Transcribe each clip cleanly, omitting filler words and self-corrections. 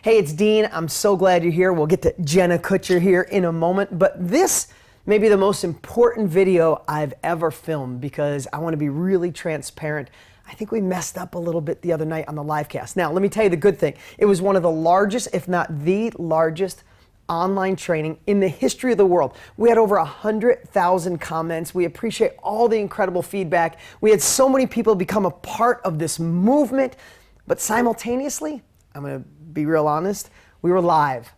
Hey, it's Dean. I'm so glad you're here. We'll get to Jenna Kutcher here in a moment, but this may be the most important video I've ever filmed because I want to be really transparent. I think we messed up a little bit the other night on the live cast. Now, let me tell you the good thing. It was one of the largest, if not the largest, online training in the history of the world. We had over 100,000 comments. We appreciate all the incredible feedback. We had so many people become a part of this movement, but simultaneously, I'm going to be real honest, we were live.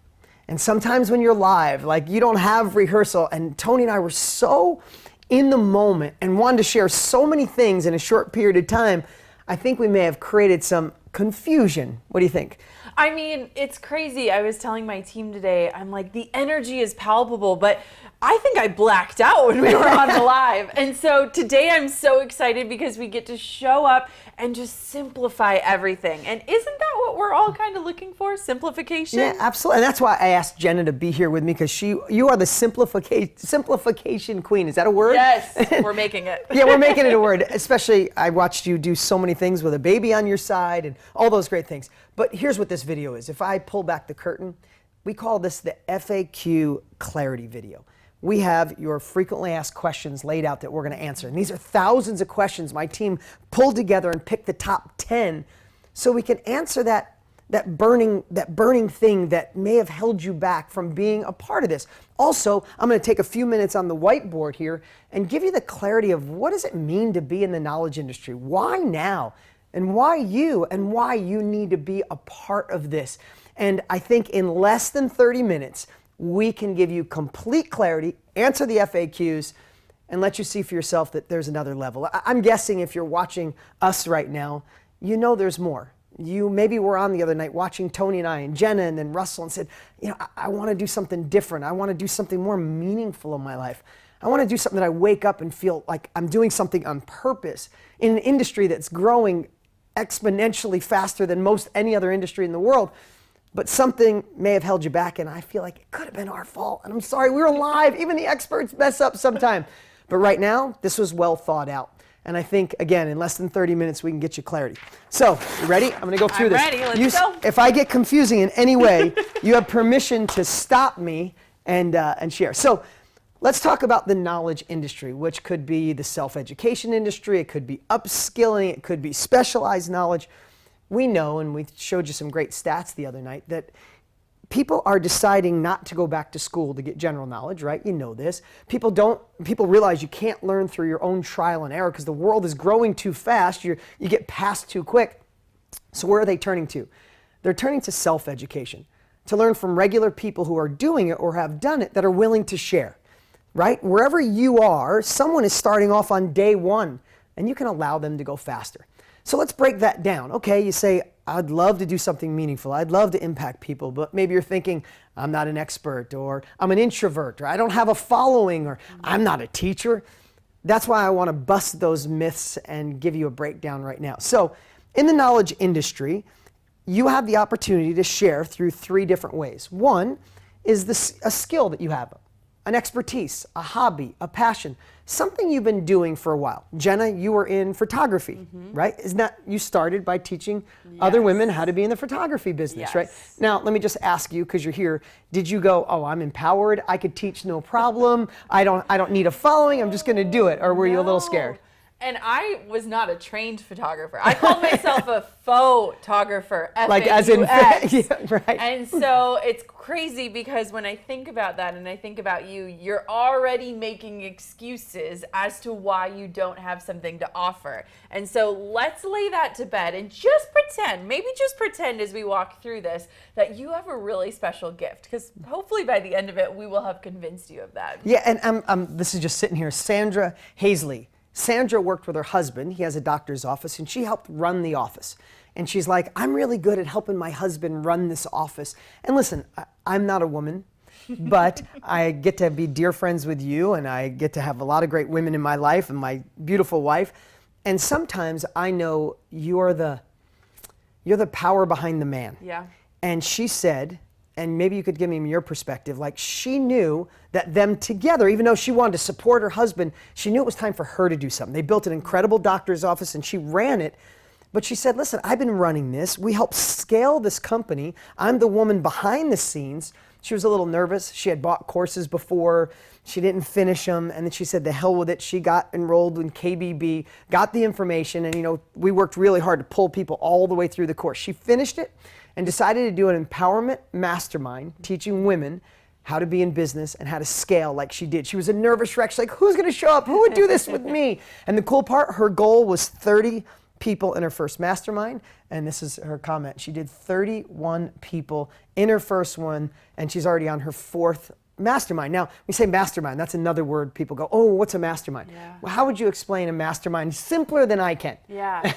And sometimes when you're live, like you don't have rehearsal, and Tony and I were so in the moment and wanted to share so many things in a short period of time, I think we may have created some confusion. What do you think? I mean, it's crazy. I was telling my team today, I'm like, the energy is palpable, but I think I blacked out when we were on the live. And so today I'm so excited because we get to show up and just simplify everything. And isn't that what we're all kind of looking for? Simplification? Yeah, absolutely. And that's why I asked Jenna to be here with me, because you are the simplification queen. Is that a word? Yes, we're making it. Yeah, we're making it a word. Especially, I watched you do so many things with a baby on your side and all those great things. But here's what this video is. If I pull back the curtain, we call this the FAQ clarity video. We have your frequently asked questions laid out that we're going to answer. And these are thousands of questions my team pulled together and picked the top 10 so we can answer that burning thing that may have held you back from being a part of this. Also, I'm going to take a few minutes on the whiteboard here and give you the clarity of what does it mean to be in the knowledge industry? Why now? And why you need to be a part of this. And I think in less than 30 minutes, we can give you complete clarity, answer the FAQs, and let you see for yourself that there's another level. I'm guessing if you're watching us right now, you know there's more. You maybe were on the other night watching Tony and I and Jenna and then Russell and said, you know, I want to do something different. I want to do something more meaningful in my life. I want to do something that I wake up and feel like I'm doing something on purpose in an industry that's growing exponentially faster than most any other industry in the world. But something may have held you back, and I feel like it could have been our fault. And I'm sorry, we were live. Even the experts mess up sometime. But right now, this was well thought out. And I think, again, in less than 30 minutes, we can get you clarity. So, you ready? I'm going to go through this. I'm ready. Let's go. If I get confusing in any way, you have permission to stop me and share. So, let's talk about the knowledge industry, which could be the self-education industry. It could be upskilling. It could be specialized knowledge. We know, and we showed you some great stats the other night, that people are deciding not to go back to school to get general knowledge, right? You know this. People realize you can't learn through your own trial and error because the world is growing too fast. You get past too quick. So where are they turning to? They're turning to self-education, to learn from regular people who are doing it or have done it that are willing to share, right? Wherever you are, someone is starting off on day one, and you can allow them to go faster. So let's break that down. Okay, you say, I'd love to do something meaningful. I'd love to impact people, but maybe you're thinking, I'm not an expert, or I'm an introvert, or I don't have a following, or I'm not a teacher. That's why I want to bust those myths and give you a breakdown right now. So in the knowledge industry, you have the opportunity to share through three different ways. One is a skill that you have, an expertise, a hobby, a passion, something you've been doing for a while. Jenna, you were in photography, right? Isn't that, you started by teaching other women how to be in the photography business, right? Now, let me just ask you, because you're here, did you go, oh, I'm empowered, I could teach no problem, I don't need a following, I'm just gonna do it, or were you a little scared? And I was not a trained photographer. I called myself a photographer, like as in, F-A-U-X. yeah, right. And so it's crazy because when I think about that and I think about you, you're already making excuses as to why you don't have something to offer. And so let's lay that to bed and just pretend, maybe just pretend as we walk through this, that you have a really special gift. Because hopefully by the end of it, we will have convinced you of that. Yeah, and this is just sitting here, Sandra Hazley. Sandra worked with her husband. He has a doctor's office, and she helped run the office. And she's like, I'm really good at helping my husband run this office. And listen, I'm not a woman, but I get to be dear friends with you, and I get to have a lot of great women in my life and my beautiful wife. And sometimes I know you're the power behind the man. Yeah. And she said, and maybe you could give me your perspective, like she knew that them together, even though she wanted to support her husband, she knew it was time for her to do something. They built an incredible doctor's office and she ran it, But she said, listen, I've been running this. We help scale this company. I'm the woman behind the scenes. She was a little nervous. She had bought courses before. She didn't finish them. And then she said, the hell with it. She got enrolled in KBB, got the information. And, you know, we worked really hard to pull people all the way through the course. She finished it and decided to do an empowerment mastermind, teaching women how to be in business and how to scale like she did. She was a nervous wreck. She's like, who's going to show up? Who would do this with me? And the cool part, her goal was 30 people in her first mastermind. And this is her comment. She did 31 people in her first one, and she's already on her fourth mastermind. Now, we say mastermind, that's another word people go, oh, what's a mastermind? Yeah. Well, how would you explain a mastermind simpler than I can? Yeah.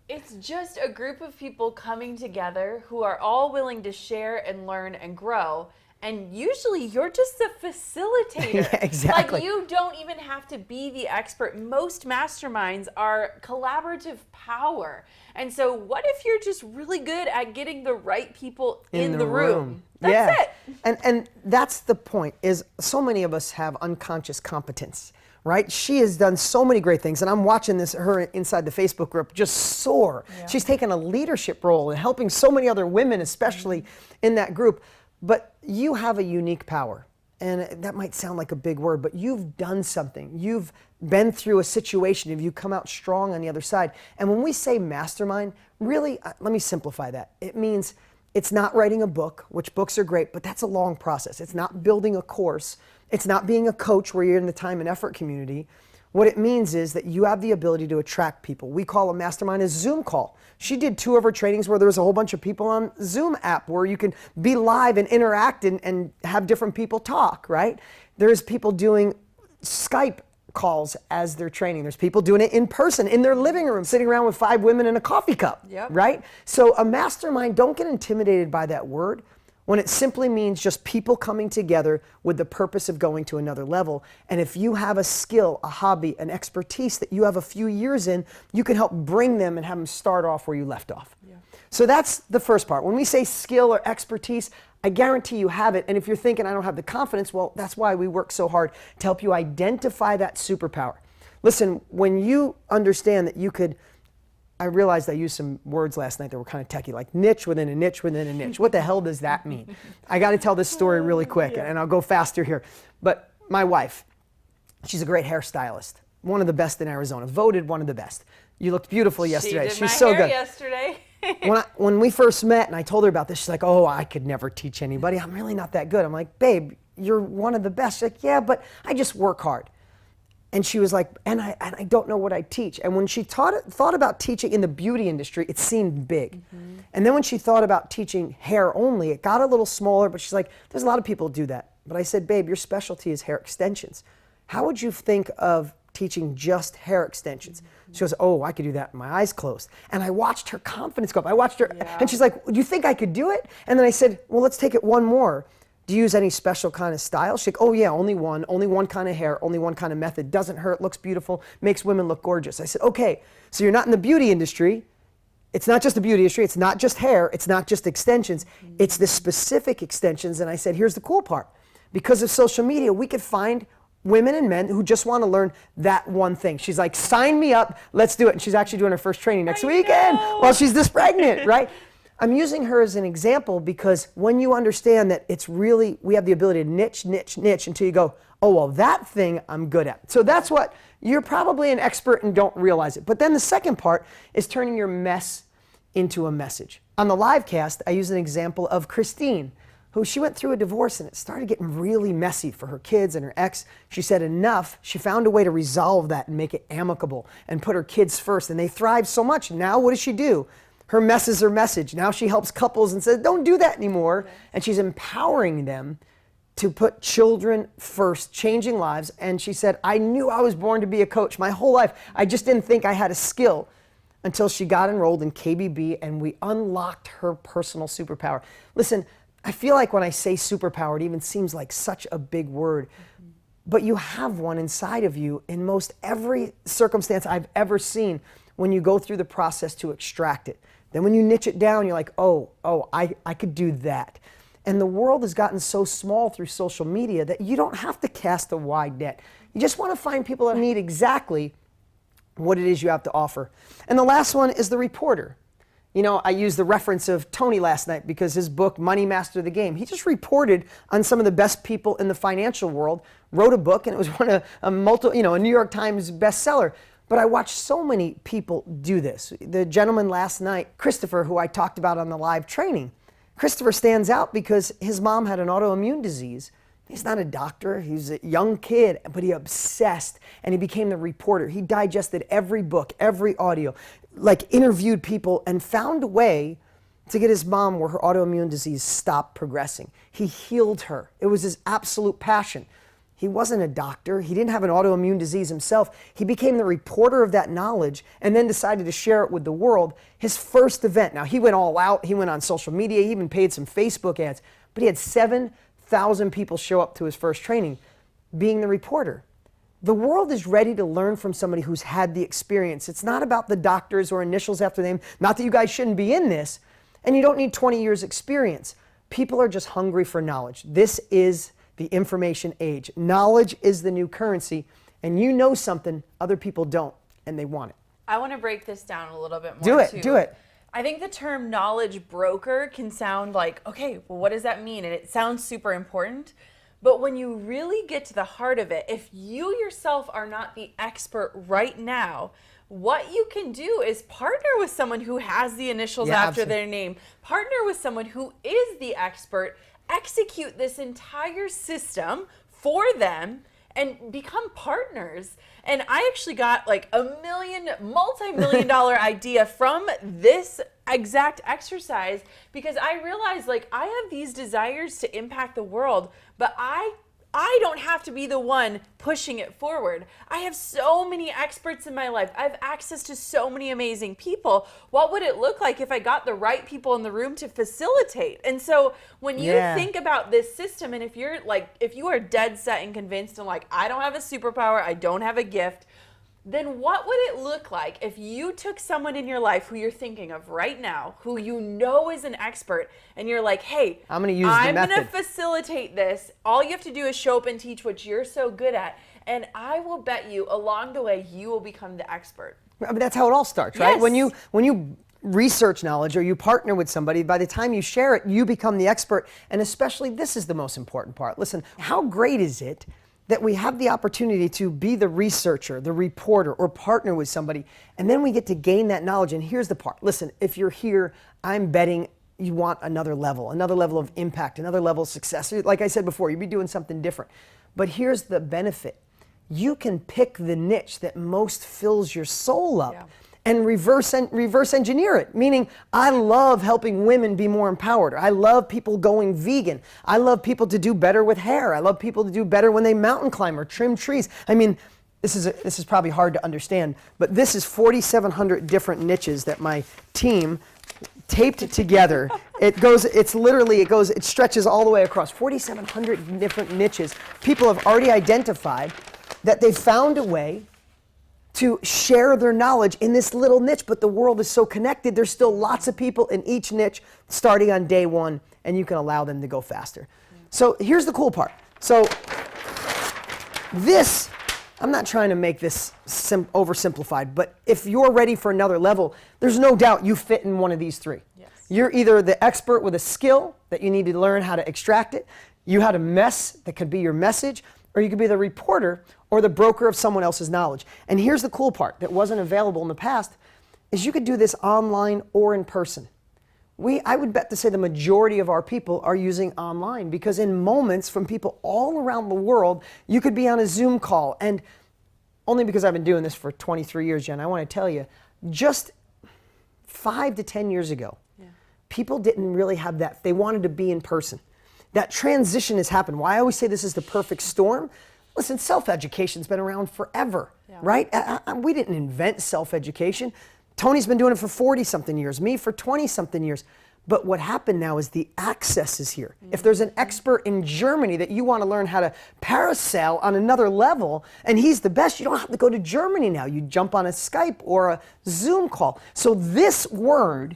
It's just a group of people coming together who are all willing to share and learn and grow. And usually you're just the facilitator. Yeah, exactly. Like, you don't even have to be the expert. Most masterminds are collaborative power. And so what if you're just really good at getting the right people in the room? That's it. And that's the point, is so many of us have unconscious competence, right? She has done so many great things, and I'm watching her inside the Facebook group just soar. Yeah. She's taken a leadership role in helping so many other women, especially in that group. But you have a unique power, and that might sound like a big word, but you've done something. You've been through a situation, and you come out strong on the other side. And when we say mastermind, really, let me simplify that. It means it's not writing a book, which books are great, but that's a long process. It's not building a course. It's not being a coach where you're in the time and effort community. What it means is that you have the ability to attract people. We call a mastermind a Zoom call. She did 2 of her trainings where there was a whole bunch of people on Zoom app where you can be live and interact and have different people talk, right? There's people doing Skype calls as they're training. There's people doing it in person in their living room, sitting around with 5 women and a coffee cup, right? So a mastermind, don't get intimidated by that word, when it simply means just people coming together with the purpose of going to another level. And if you have a skill, a hobby, an expertise that you have a few years in, you can help bring them and have them start off where you left off. Yeah. So that's the first part. When we say skill or expertise, I guarantee you have it. And if you're thinking, I don't have the confidence, well, that's why we work so hard to help you identify that superpower. Listen, when you understand that you could, I realized I used some words last night that were kind of techie, like niche within a niche within a niche. What the hell does that mean? I got to tell this story really quick, and I'll go faster here. But my wife, she's a great hairstylist, one of the best in Arizona, voted one of the best. You looked beautiful yesterday. She did She's my so hair good. Yesterday. When we first met and I told her about this, she's like, oh, I could never teach anybody. I'm really not that good. I'm like, babe, you're one of the best. She's like, yeah, but I just work hard. And she was like, and I don't know what I teach. And when she thought about teaching in the beauty industry, it seemed big. Mm-hmm. And then when she thought about teaching hair only, it got a little smaller, but she's like, there's a lot of people who do that. But I said, babe, your specialty is hair extensions. How would you think of teaching just hair extensions? Mm-hmm. She goes, oh, I could do that with my eyes closed. And I watched her confidence go up. I watched her, and she's like, do you think I could do it? And then I said, well, let's take it one more. Do you use any special kind of style? She's like, oh yeah, only one kind of hair, only one kind of method. Doesn't hurt, looks beautiful, makes women look gorgeous. I said, okay, so you're not in the beauty industry. It's not just the beauty industry, it's not just hair, it's not just extensions, it's the specific extensions. And I said, here's the cool part. Because of social media, we could find women and men who just want to learn that one thing. She's like, sign me up, let's do it. And she's actually doing her first training next weekend while she's this pregnant, right? I'm using her as an example because when you understand that it's really, we have the ability to niche until you go, oh, well, that thing I'm good at. So that's what, you're probably an expert and don't realize it. But then the second part is turning your mess into a message. On the live cast, I use an example of Christine, who she went through a divorce and it started getting really messy for her kids and her ex. She said enough. She found a way to resolve that and make it amicable and put her kids first. And they thrived so much. Now what does she do? Her mess is her message. Now she helps couples and says, don't do that anymore. And she's empowering them to put children first, changing lives. And she said, I knew I was born to be a coach my whole life. I just didn't think I had a skill until she got enrolled in KBB and we unlocked her personal superpower. Listen, I feel like when I say superpower, it even seems like such a big word. But you have one inside of you in most every circumstance I've ever seen when you go through the process to extract it. Then when you niche it down, you're like, I could do that. And the world has gotten so small through social media that you don't have to cast a wide net. You just want to find people that need exactly what it is you have to offer. And the last one is the reporter. You know, I used the reference of Tony last night because his book, Money Master the Game, he just reported on some of the best people in the financial world, wrote a book, and it was one of a New York Times bestseller. But I watched so many people do this. The gentleman last night, Christopher, who I talked about on the live training, Christopher stands out because his mom had an autoimmune disease. He's not a doctor, he's a young kid, but he obsessed and he became the reporter. He digested every book, every audio, like interviewed people and found a way to get his mom where her autoimmune disease stopped progressing. He healed her. It was his absolute passion. He wasn't a doctor. He didn't have an autoimmune disease himself. He became the reporter of that knowledge and then decided to share it with the world. His first event, now he went all out. He went on social media. He even paid some Facebook ads. But he had 7,000 people show up to his first training being the reporter. The world is ready to learn from somebody who's had the experience. It's not about the doctors or initials after their name. Not that you guys shouldn't be in this. And you don't need 20 years experience. People are just hungry for knowledge. This is the information age. Knowledge is the new currency, and you know something other people don't, and they want it. I want to break this down a little bit more. Do it. I think the term knowledge broker can sound like, okay, well, what does that mean? And it sounds super important. But when you really get to the heart of it, if you yourself are not the expert right now, what you can do is partner with someone who has the initials after their name, partner with someone who is the expert, execute this entire system for them and become partners. And I actually got like a multi-million dollar idea from this exact exercise because I realized like I have these desires to impact the world, but I don't have to be the one pushing it forward. I have so many experts in my life. I have access to so many amazing people. What would it look like if I got the right people in the room to facilitate? And so when you think about this system, and if you are dead set and convinced and like, I don't have a superpower, I don't have a gift, then what would it look like if you took someone in your life who you're thinking of right now, who you know is an expert, and you're like, hey, I'm going to facilitate this. All you have to do is show up and teach what you're so good at, and I will bet you along the way you will become the expert. I mean, that's how it all starts, right? Yes. When you research knowledge or you partner with somebody, by the time you share it, you become the expert. And especially, this is the most important part. Listen, how great is it that we have the opportunity to be the researcher, the reporter, or partner with somebody, and then we get to gain that knowledge. And here's the part. Listen, if you're here, I'm betting you want another level of impact, another level of success. Like I said before, you'd be doing something different. But here's the benefit. You can pick the niche that most fills your soul up and reverse engineer it. Meaning, I love helping women be more empowered. I love people going vegan. I love people to do better with hair. I love people to do better when they mountain climb or trim trees. I mean, this is probably hard to understand, but this is 4,700 different niches that my team taped together. It stretches all the way across 4,700 different niches. People have already identified that they've found a way to share their knowledge in this little niche, but the world is so connected, there's still lots of people in each niche starting on day one, and you can allow them to go faster. So here's the cool part. So this, I'm not trying to make this oversimplified, but if you're ready for another level, there's no doubt you fit in one of these three. Yes. You're either the expert with a skill that you need to learn how to extract it, you had a mess that could be your message, or you could be the reporter or the broker of someone else's knowledge. And here's the cool part that wasn't available in the past, is you could do this online or in person. I would bet to say the majority of our people are using online because in moments from people all around the world, you could be on a Zoom call. And only because I've been doing this for 23 years, Jen, I want to tell you, just 5 to 10 years ago, people didn't really have that. They wanted to be in person. That transition has happened. Why I always say this is the perfect storm. Listen, self-education's been around forever, right? We didn't invent self-education. Tony's been doing it for 40-something years, me for 20-something years. But what happened now is the access is here. If there's an expert in Germany that you want to learn how to parasail on another level, and he's the best, you don't have to go to Germany now. You jump on a Skype or a Zoom call. So this word,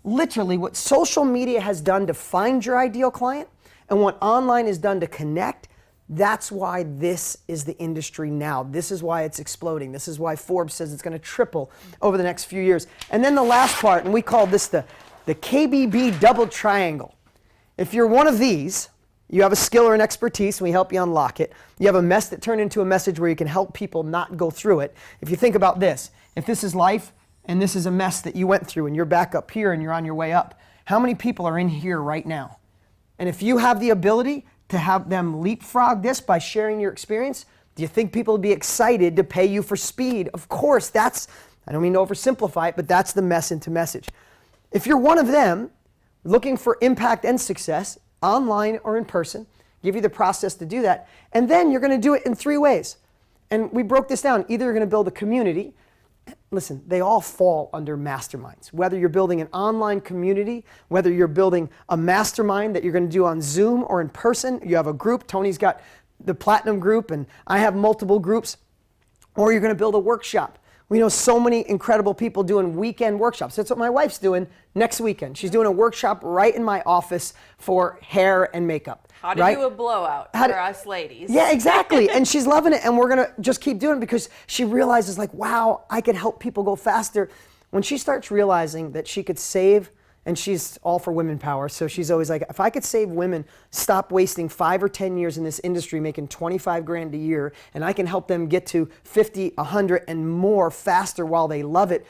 literally what social media has done to find your ideal client, and what online has done to connect, That's why this is the industry now. This is why it's exploding. This is why Forbes says it's going to triple over the next few years. And then the last part, and we call this the KBB Double Triangle. If you're one of these, you have a skill or an expertise, and we help you unlock it. You have a mess that turned into a message where you can help people not go through it. If you think about this, if this is life and this is a mess that you went through and you're back up here and you're on your way up, how many people are in here right now? And if you have the ability to have them leapfrog this by sharing your experience, do you think people would be excited to pay you for speed? Of course, that's, I don't mean to oversimplify it, but that's the mess into message. If you're one of them, looking for impact and success, online or in person, give you the process to do that, and then you're going to do it in 3 ways. And we broke this down. Either you're going to build a community. Listen, they all fall under masterminds. Whether you're building an online community, whether you're building a mastermind that you're going to do on Zoom or in person, you have a group. Tony's got the platinum group, and I have multiple groups. Or you're going to build a workshop. We know so many incredible people doing weekend workshops. That's what my wife's doing next weekend. She's doing a workshop right in my office for hair and makeup. How to do a blowout for us ladies. Yeah, exactly. And she's loving it, and we're going to just keep doing it because she realizes, like, wow, I could help people go faster. When she starts realizing that she could save, and she's all for women power, so she's always like, if I could save women stop wasting 5 or 10 years in this industry making 25 grand a year, and I can help them get to 50, 100 and more faster while they love it,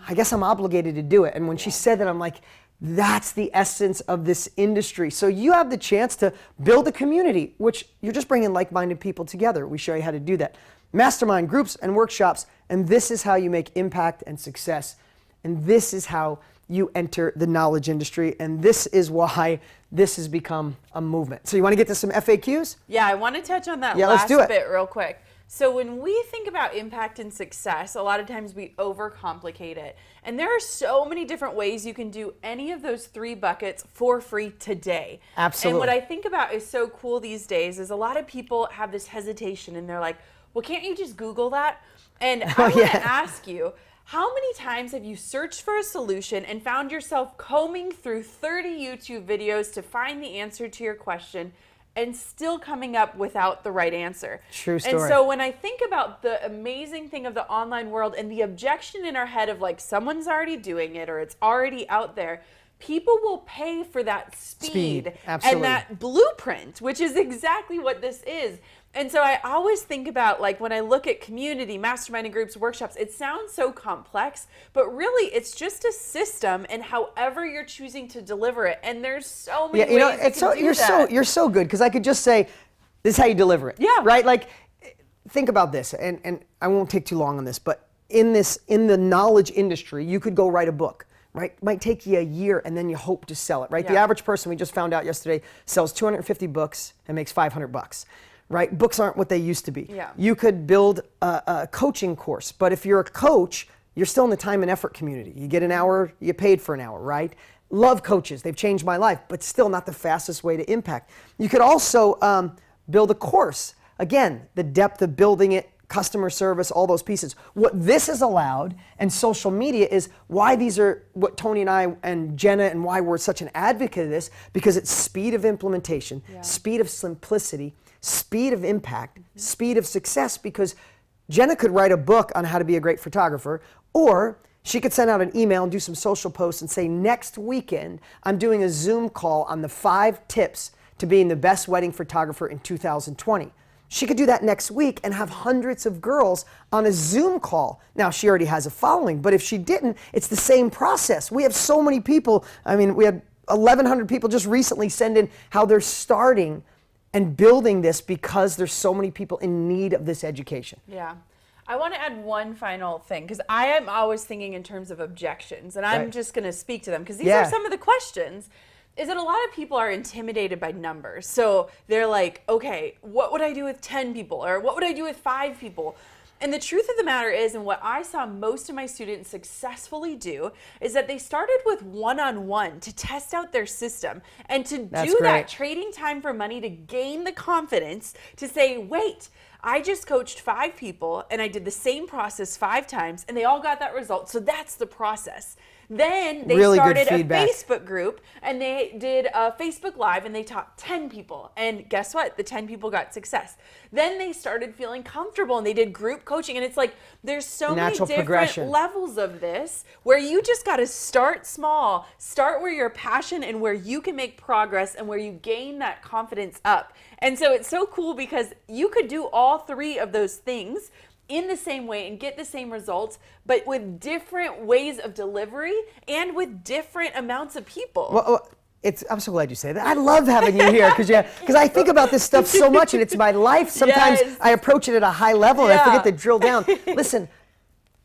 I guess I'm obligated to do it. And when she said that, I'm like, that's the essence of this industry. So you have the chance to build a community, which you're just bringing like-minded people together. We show you how to do that. Mastermind groups and workshops, and this is how you make impact and success. And this is how you enter the knowledge industry, and this is why this has become a movement. So you want to get to some FAQs? Yeah, I want to touch on that last bit real quick. So when we think about impact and success, a lot of times we overcomplicate it. And there are so many different ways you can do any of those 3 buckets for free today. Absolutely. And what I think about is so cool these days is a lot of people have this hesitation and they're like, well, can't you just Google that? And I want to ask you, how many times have you searched for a solution and found yourself combing through 30 YouTube videos to find the answer to your question and still coming up without the right answer? True story. And so when I think about the amazing thing of the online world and the objection in our head of like someone's already doing it or it's already out there, people will pay for that speed. Absolutely. And that blueprint, which is exactly what this is. And so I always think about, like, when I look at community, masterminding groups, workshops, it sounds so complex, but really it's just a system and however you're choosing to deliver it. And there's so many ways you can do that. You're so good, because I could just say, this is how you deliver it. Yeah. Right? Like, think about this, and I won't take too long on this, but in the knowledge industry, you could go write a book. Right? It might take you a year and then you hope to sell it, right? Yeah. The average person, we just found out yesterday, sells 250 books and makes $500, right? Books aren't what they used to be. Yeah. You could build a coaching course, but if you're a coach, you're still in the time and effort community. You get an hour, you get paid for an hour, right? Love coaches, they've changed my life, but still not the fastest way to impact. You could also build a course. Again, the depth of building it, customer service, all those pieces. What this has allowed, and social media, is why these are what Tony and I and Jenna, and why we're such an advocate of this, because it's speed of implementation, speed of simplicity, speed of impact, speed of success, because Jenna could write a book on how to be a great photographer, or she could send out an email and do some social posts and say, next weekend, I'm doing a Zoom call on the 5 tips to being the best wedding photographer in 2020. She could do that next week and have hundreds of girls on a Zoom call. Now, she already has a following, but if she didn't, it's the same process. We have so many people. I mean, we had 1,100 people just recently send in how they're starting and building this because there's so many people in need of this education. Yeah. I want to add one final thing, because I am always thinking in terms of objections, and I'm just going to speak to them, because these are some of the questions. Is that a lot of people are intimidated by numbers. So they're like, okay, what would I do with 10 people? Or what would I do with 5 people? And the truth of the matter is, and what I saw most of my students successfully do, is that they started with one-on-one to test out their system and to do that trading time for money to gain the confidence to say, wait, I just coached 5 people and I did the same process 5 times and they all got that result. So that's the process. Then they Really good started a feedback. Facebook group, and they did a Facebook Live, and they taught 10 people. And guess what? The 10 people got success. Then they started feeling comfortable, and they did group coaching. And it's like, there's so many Natural different progression. levels of this where you just got to start small, start where your passion and where you can make progress and where you gain that confidence up. And so it's so cool because you could do all three of those things in the same way and get the same results, but with different ways of delivery and with different amounts of people. Well, I'm so glad you say that. I love having you here because I think about this stuff so much and it's my life. Sometimes Yes. I approach it at a high level and I Yeah. forget to drill down. Listen,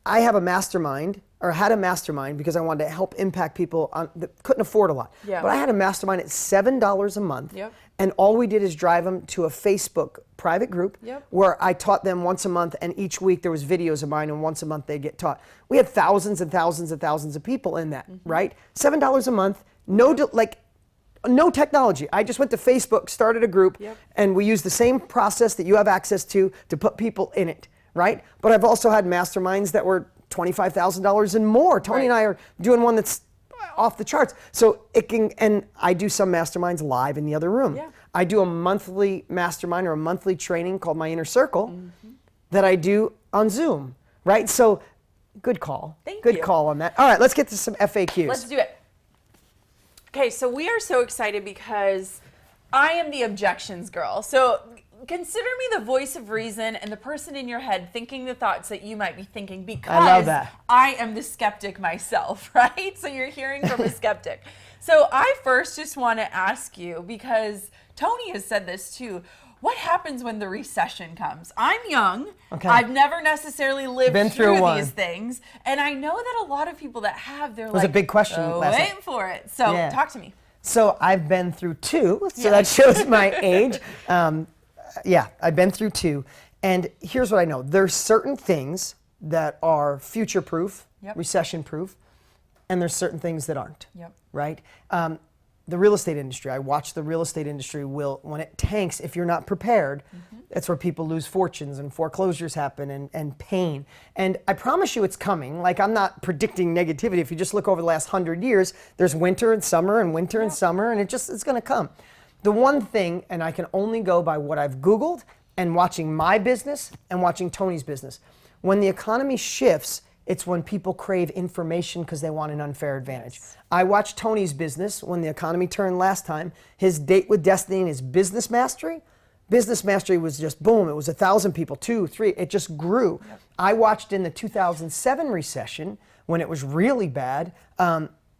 I have a mastermind, or had a mastermind, because I wanted to help impact people that couldn't afford a lot. Yeah. But I had a mastermind at $7 a month. Yep. And all we did is drive them to a Facebook private group Yep. where I taught them once a month, and each week there was videos of mine, and once a month they'd get taught. We had thousands and thousands and thousands of people in that, right? $7 a month, no technology. I just went to Facebook, started a group, Yep. and we used the same process that you have access to put people in it, right? But I've also had masterminds that were $25,000 and more. Tony and I are doing one that's off the charts. So it can, and I do some masterminds live in the other room. Yeah. I do a monthly mastermind or a monthly training called My Inner Circle that I do on Zoom, right? So good call. Thank Good you. call on that. All right, let's get to some FAQs. Let's do it. Okay, so we are so excited because I am the objections girl. So consider me the voice of reason and the person in your head thinking the thoughts that you might be thinking, because I love that. I am the skeptic myself, right? So you're hearing from a skeptic. So I first just want to ask you, because Tony has said this too, what happens when the recession comes? I'm young. Okay. I've never necessarily lived Been through one. these things. And I know that a lot of people that have, they're was like, a big question oh, last night. waiting for it. So Yeah. talk to me. So I've been through two, so Yeah. that shows my age. Yeah, I've been through two. And here's what I know. There's certain things that are future-proof, Yep. recession-proof, and there's certain things that aren't, Yep. right? The real estate industry, I watch the real estate industry when it tanks, if you're not prepared, that's where people lose fortunes and foreclosures happen and pain. And I promise you it's coming. Like, I'm not predicting negativity. If you just look over the last 100 years, there's winter and summer and winter and summer, and it's gonna come. The one thing, and I can only go by what I've Googled and watching my business and watching Tony's business, when the economy shifts, it's when people crave information because they want an unfair advantage. I watched Tony's business when the economy turned last time. His date with destiny and his business mastery. Business mastery was just boom. It was 1,000 people, 2, 3. It just grew. Yep. I watched in the 2007 recession when it was really bad.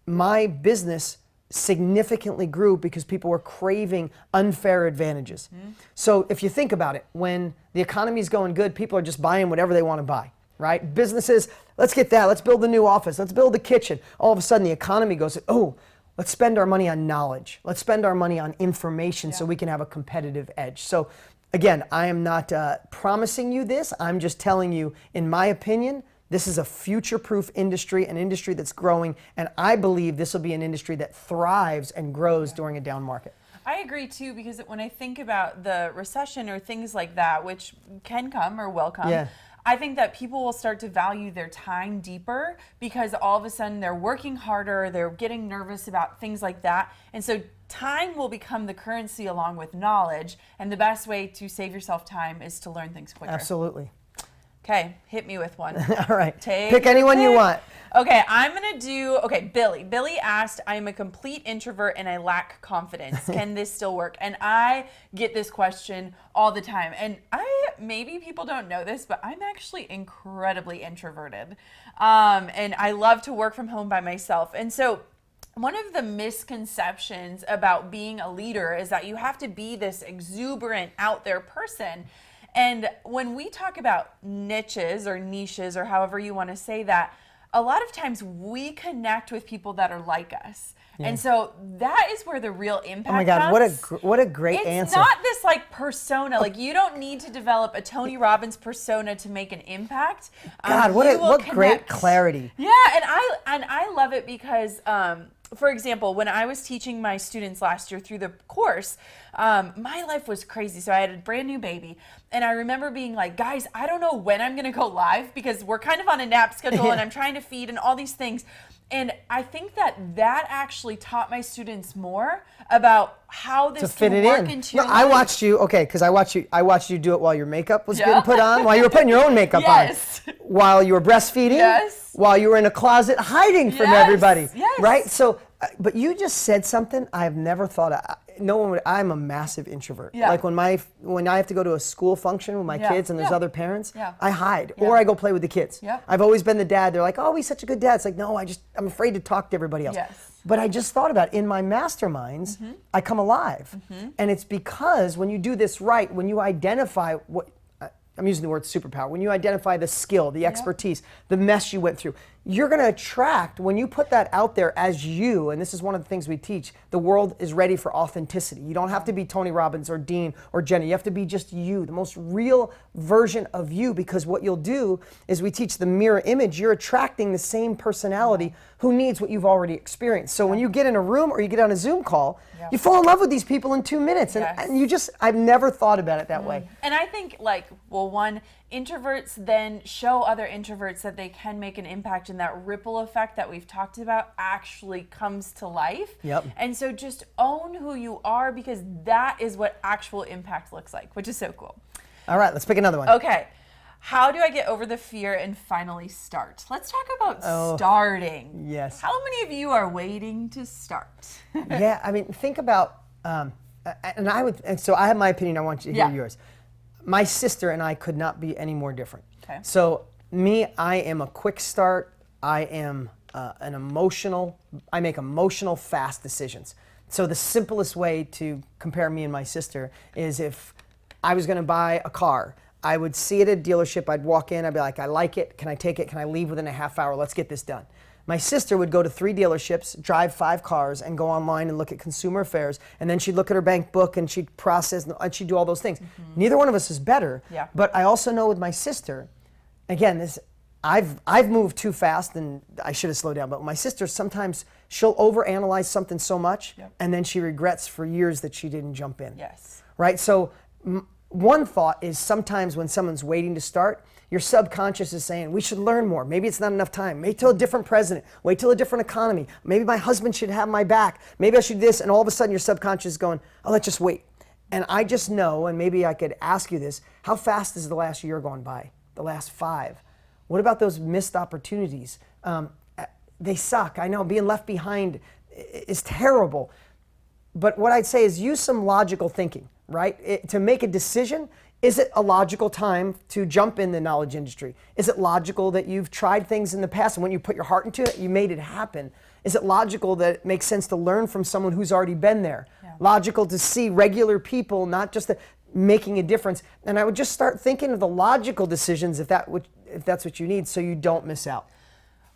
My business significantly grew because people were craving unfair advantages. So if you think about it, when the economy is going good, people are just buying whatever they want to buy. Right? Businesses, let's get that. Let's build a new office. Let's build a kitchen. All of a sudden, the economy goes, oh, let's spend our money on knowledge. Let's spend our money on information so we can have a competitive edge. So again, I am not promising you this. I'm just telling you, in my opinion, this is a future-proof industry, an industry that's growing, and I believe this will be an industry that thrives and grows during a down market. I agree too, because when I think about the recession or things like that, which can come or will come, Yeah. I think that people will start to value their time deeper because all of a sudden they're working harder, they're getting nervous about things like that. And so time will become the currency along with knowledge. And the best way to save yourself time is to learn things quicker. Absolutely. Okay, hit me with one. All right. Take Pick anyone you want. Okay, I'm going to do, Billy. Billy asked, I'm a complete introvert and I lack confidence. Can this still work? And I get this question all the time. And maybe people don't know this, but I'm actually incredibly introverted. And I love to work from home by myself. And so one of the misconceptions about being a leader is that you have to be this exuberant, out there person. And when we talk about niches or however you want to say that, a lot of times we connect with people that are like us. Yeah. And so that is where the real impact comes. Oh my God, what a great answer. It's not this like persona. Like, you don't need to develop a Tony Robbins persona to make an impact. God, what great clarity. Yeah, and I love it because for example, when I was teaching my students last year through the course, my life was crazy. So I had a brand new baby. And I remember being like, guys, I don't know when I'm going to go live because we're kind of on a nap schedule and I'm trying to feed and all these things. And I think that actually taught my students more about how this fit can it work in. into your I life. watched you, because I watched you do it while your makeup was getting put on, while you were putting your own makeup Yes. on, while you were breastfeeding, Yes. while you were in a closet hiding from Yes. everybody, Yes. right? So, but you just said something I've never thought of. No one would. I'm a massive introvert. Yeah. Like when I have to go to a school function with my kids and there's other parents, I hide or I go play with the kids. Yeah. I've always been the dad. They're like, oh, he's such a good dad. It's like, no, I'm afraid to talk to everybody else. Yes. But I just thought about it. In my masterminds, I come alive. And it's because when you do this right, when you identify what, I'm using the word superpower, when you identify the skill, the expertise, the mess you went through, you're going to attract, when you put that out there as you, and this is one of the things we teach, the world is ready for authenticity. You don't have to be Tony Robbins or Dean or Jenna. You have to be just you, the most real version of you, because what you'll do is we teach the mirror image. You're attracting the same personality who needs what you've already experienced. So when you get in a room or you get on a Zoom call, you fall in love with these people in 2 minutes. And you just, I've never thought about it that way. And I think one, introverts then show other introverts that they can make an impact, and that ripple effect that we've talked about actually comes to life. Yep. And so just own who you are, because that is what actual impact looks like, which is so cool. All right, let's pick another one. Okay. How do I get over the fear and finally start? Let's talk about starting. Yes. How many of you are waiting to start? Yeah, I mean, think about, so I have my opinion, I want you to hear yours. My sister and I could not be any more different. Okay. So I am a quick start. I am I make emotional, fast decisions. So the simplest way to compare me and my sister is if I was gonna buy a car, I would see it at a dealership, I'd walk in, I'd be like, I like it, can I take it, can I leave within a half hour, let's get this done. My sister would go to 3 dealerships, drive 5 cars, and go online and look at consumer affairs, and then she'd look at her bank book and she'd process, and she'd do all those things. Neither one of us is better, but I also know with my sister, again, I've moved too fast and I should have slowed down, but with my sister, sometimes she'll overanalyze something so much, and then she regrets for years that she didn't jump in. Yes. Right? So one thought is sometimes when someone's waiting to start, your subconscious is saying, we should learn more. Maybe it's not enough time. Wait till a different president. Wait till a different economy. Maybe my husband should have my back. Maybe I should do this. And all of a sudden your subconscious is going, oh, let's just wait. And I just know, and maybe I could ask you this, how fast is the last year gone by? The last 5? What about those missed opportunities? They suck. I know being left behind is terrible. But what I'd say is use some logical thinking, right? To make a decision. Is it a logical time to jump in the knowledge industry? Is it logical that you've tried things in the past and when you put your heart into it, you made it happen? Is it logical that it makes sense to learn from someone who's already been there? Yeah. Logical to see regular people, not just making a difference. And I would just start thinking of the logical decisions if that's what you need, so you don't miss out.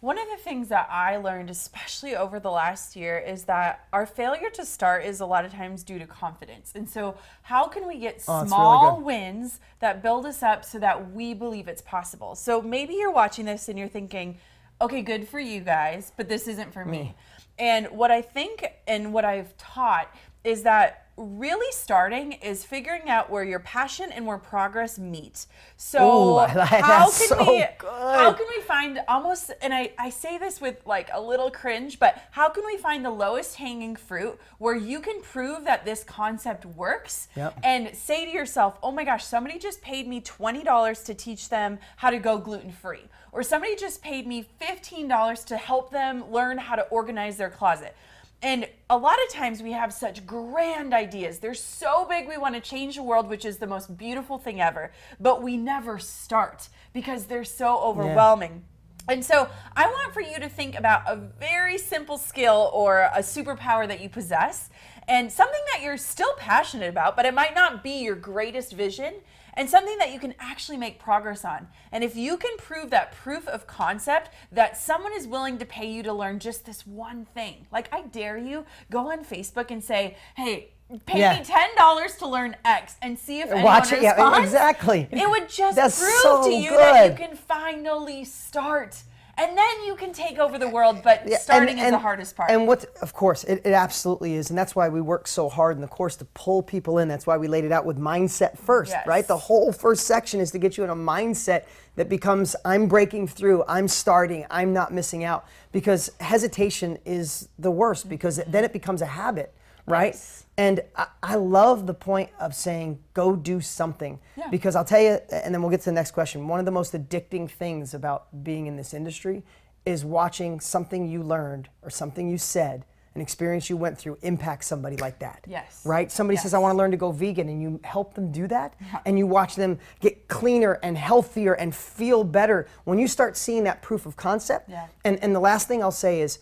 One of the things that I learned, especially over the last year, is that our failure to start is a lot of times due to confidence. And so how can we get small wins that build us up so that we believe it's possible? So maybe you're watching this and you're thinking, okay, good for you guys, but this isn't for me. And what I think and what I've taught is that really starting is figuring out where your passion and where progress meet. So how can we find almost, and I say this with like a little cringe, but how can we find the lowest hanging fruit where you can prove that this concept works and say to yourself, oh my gosh, somebody just paid me $20 to teach them how to go gluten-free, or somebody just paid me $15 to help them learn how to organize their closet. And a lot of times we have such grand ideas. They're so big we want to change the world, which is the most beautiful thing ever. But we never start because they're so overwhelming. And so I want for you to think about a very simple skill or a superpower that you possess, and something that you're still passionate about, but it might not be your greatest vision, and something that you can actually make progress on. And if you can prove that proof of concept that someone is willing to pay you to learn just this one thing, like I dare you, go on Facebook and say, hey, pay me $10 to learn X and see if anyone responds. Yeah, exactly. It would just prove so to you good. that you can finally start. And then you can take over the world, but starting is the hardest part. And of course, it absolutely is. And that's why we work so hard in the course to pull people in. That's why we laid it out with mindset first, right? The whole first section is to get you in a mindset that becomes, I'm breaking through, I'm starting, I'm not missing out. Because hesitation is the worst, because then it becomes a habit, right? Yes. And I love the point of saying, go do something. Yeah. Because I'll tell you, and then we'll get to the next question, one of the most addicting things about being in this industry is watching something you learned or something you said, an experience you went through, impact somebody like that. Yes. Right? Somebody says, I want to learn to go vegan, and you help them do that, Yeah. and you watch them get cleaner and healthier and feel better. When you start seeing that proof of concept, Yeah. and the last thing I'll say is,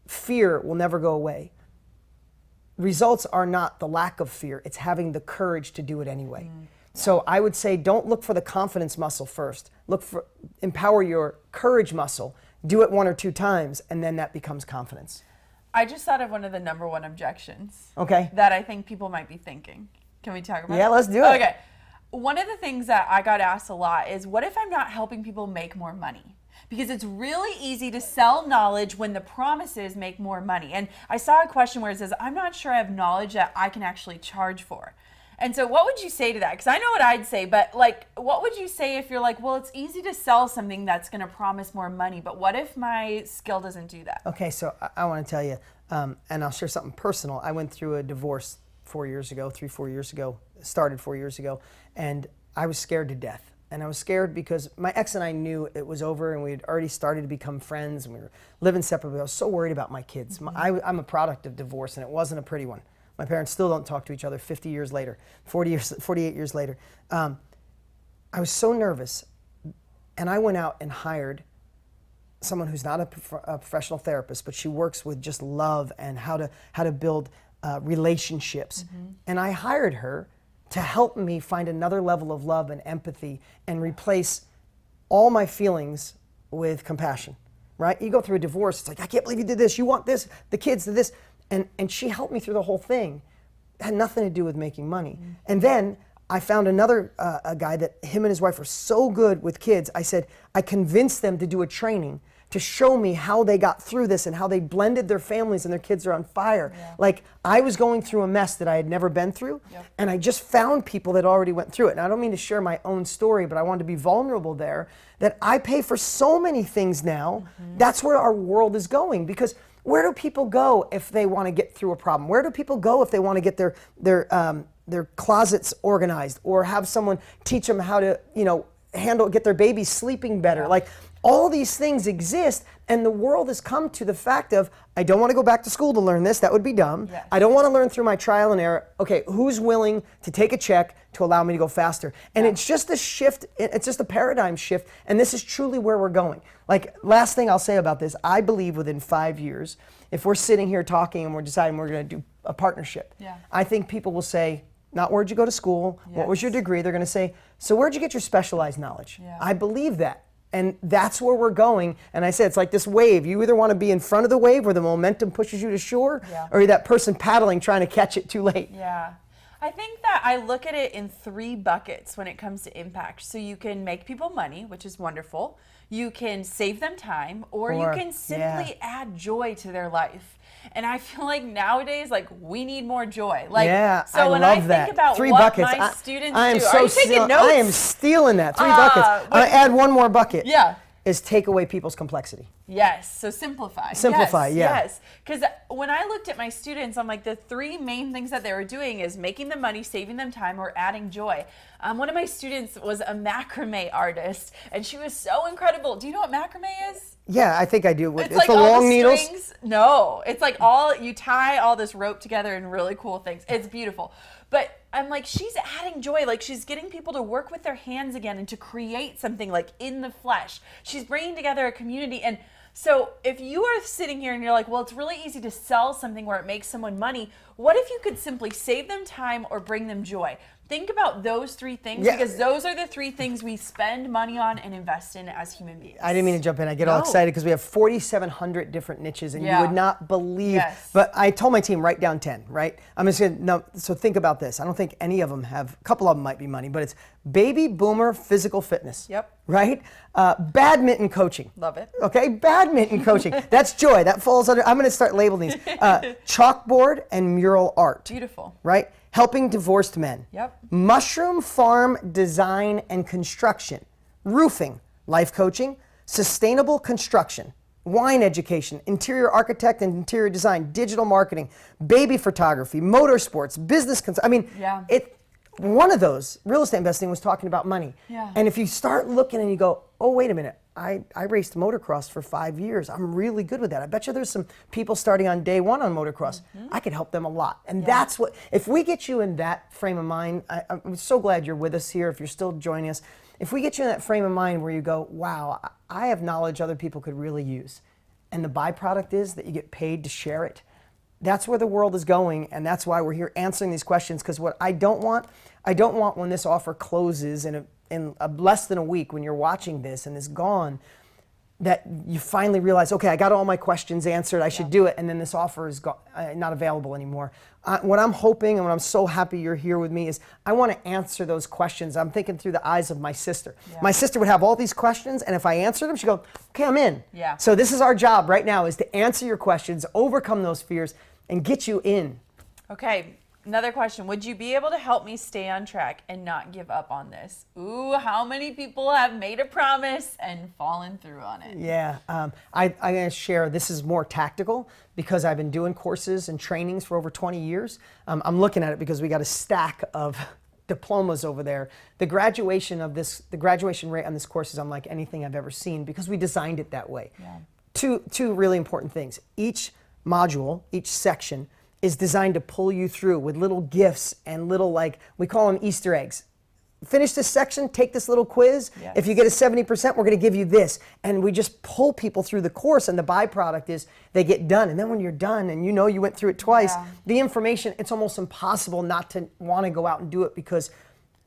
fear will never go away. Results are not the lack of fear, it's having the courage to do it anyway. So I would say, don't look for the confidence muscle first. Empower your courage muscle. Do it 1 or 2 times, and then that becomes confidence. I just thought of one of the number one objections. Okay. That I think people might be thinking. Can we talk about it? Yeah, let's do it. Okay. One of the things that I got asked a lot is, what if I'm not helping people make more money? Because it's really easy to sell knowledge when the promises make more money. And I saw a question where it says, I'm not sure I have knowledge that I can actually charge for. And so what would you say to that? Because I know what I'd say, but like, what would you say if you're like, well, it's easy to sell something that's going to promise more money, but what if my skill doesn't do that? Okay, so I want to tell you, and I'll share something personal. I went through a divorce 4 years ago, 4 years ago, started 4 years ago, and I was scared to death. And I was scared because my ex and I knew it was over, and we had already started to become friends, and we were living separately. I was so worried about my kids. I'm a product of divorce, and it wasn't a pretty one. My parents still don't talk to each other 50 years later, 48 years later. I was so nervous, and I went out and hired someone who's not a professional therapist, but she works with just love and how to build relationships. And I hired her to help me find another level of love and empathy and replace all my feelings with compassion, right? You go through a divorce, it's like, I can't believe you did this, you want this, the kids did this. And she helped me through the whole thing. It had nothing to do with making money. And then I found another a guy that him and his wife were so good with kids. I said, I convinced them to do a training to show me how they got through this and how they blended their families and their kids are on fire. Yeah. Like, I was going through a mess that I had never been through, and I just found people that already went through it. And I don't mean to share my own story, but I wanted to be vulnerable there, that I pay for so many things now. That's where our world is going, because where do people go if they want to get through a problem? Where do people go if they want to get their closets organized, or have someone teach them how to, get their babies sleeping better? Like, all these things exist, and the world has come to the fact of, I don't want to go back to school to learn this, that would be dumb. Yes. I don't want to learn through my trial and error. Okay, who's willing to take a check to allow me to go faster? And it's just a shift, it's just a paradigm shift, and this is truly where we're going. Like, last thing I'll say about this, I believe within 5 years, if we're sitting here talking and we're deciding we're going to do a partnership, I think people will say, not where'd you go to school, what was your degree? They're going to say, so where'd you get your specialized knowledge? I believe that. And that's where we're going. And I said, it's like this wave. You either want to be in front of the wave where the momentum pushes you to shore, or you're that person paddling trying to catch it too late. Yeah. I think that I look at it in 3 buckets when it comes to impact. So you can make people money, which is wonderful. You can save them time, or you can simply add joy to their life. And I feel like nowadays, like, we need more joy. Like, so when I think about 3 what buckets. my students I am do, so are you taking notes? I am stealing that. 3 buckets. I'm going to add one more bucket. Is take away people's complexity. Yes, so simplify. Simplify, Yes, because when I looked at my students, I'm like, the 3 main things that they were doing is making them money, saving them time, or adding joy. One of my students was a macrame artist, and she was so incredible. Do you know what macrame is? Yeah, I think I do. It's like the all long the needles. Strings. No, it's like you tie all this rope together in really cool things. It's beautiful. But I'm like, she's adding joy. Like, she's getting people to work with their hands again and to create something like in the flesh. She's bringing together a community. And so if you are sitting here and you're like, well, it's really easy to sell something where it makes someone money, what if you could simply save them time or bring them joy? Think about those 3 things, because those are the 3 things we spend money on and invest in as human beings. I didn't mean to jump in. I get all excited because we have 4,700 different niches, and you would not believe. But I told my team, write down 10, right? I'm just going to, so think about this. I don't think any of them have, a couple of them might be money, but it's baby boomer physical fitness. Right? Badminton coaching. Love it. Okay, badminton coaching. That's joy. That falls under, I'm going to start labeling these. Chalkboard and mural art. Beautiful. Right? Helping divorced men. Mushroom farm design and construction. roofing, life coaching, sustainable construction, wine education, interior architect and interior design, digital marketing, baby photography, motorsports, business one of those, real estate investing, was talking about money. Yeah. And if you start looking and you go, oh, wait a minute, I raced motocross for 5 years. I'm really good with that. I bet you there's some people starting on day one on motocross. I could help them a lot. And that's what, if we get you in that frame of mind, I'm so glad you're with us here, if you're still joining us. If we get you in that frame of mind where you go, wow, I have knowledge other people could really use, and the byproduct is that you get paid to share it, that's where the world is going, and that's why we're here answering these questions. Because what I don't want when this offer closes in less than a week, when you're watching this and it's gone, that you finally realize, okay, I got all my questions answered, I should do it, and then this offer is not available anymore. What I'm hoping, and what I'm so happy you're here with me, is I want to answer those questions. I'm thinking through the eyes of my sister. Yeah. My sister would have all these questions, and if I answered them, she'd go, okay, I'm in. Yeah. So this is our job right now, is to answer your questions, overcome those fears, and get you in. Okay. Another question, would you be able to help me stay on track and not give up on this? Ooh, how many people have made a promise and fallen through on it? Yeah, I'm going to share, this is more tactical because I've been doing courses and trainings for over 20 years. I'm looking at it because we got a stack of diplomas over there. The graduation rate on this course is unlike anything I've ever seen because we designed it that way. Yeah. Two really important things. Each module, each section, is designed to pull you through with little gifts and little, we call them Easter eggs. Finish this section, take this little quiz. Yes. If you get a 70%, we're going to give you this. And we just pull people through the course, and the byproduct is they get done. And then when you're done and you went through it twice, the information, it's almost impossible not to want to go out and do it, because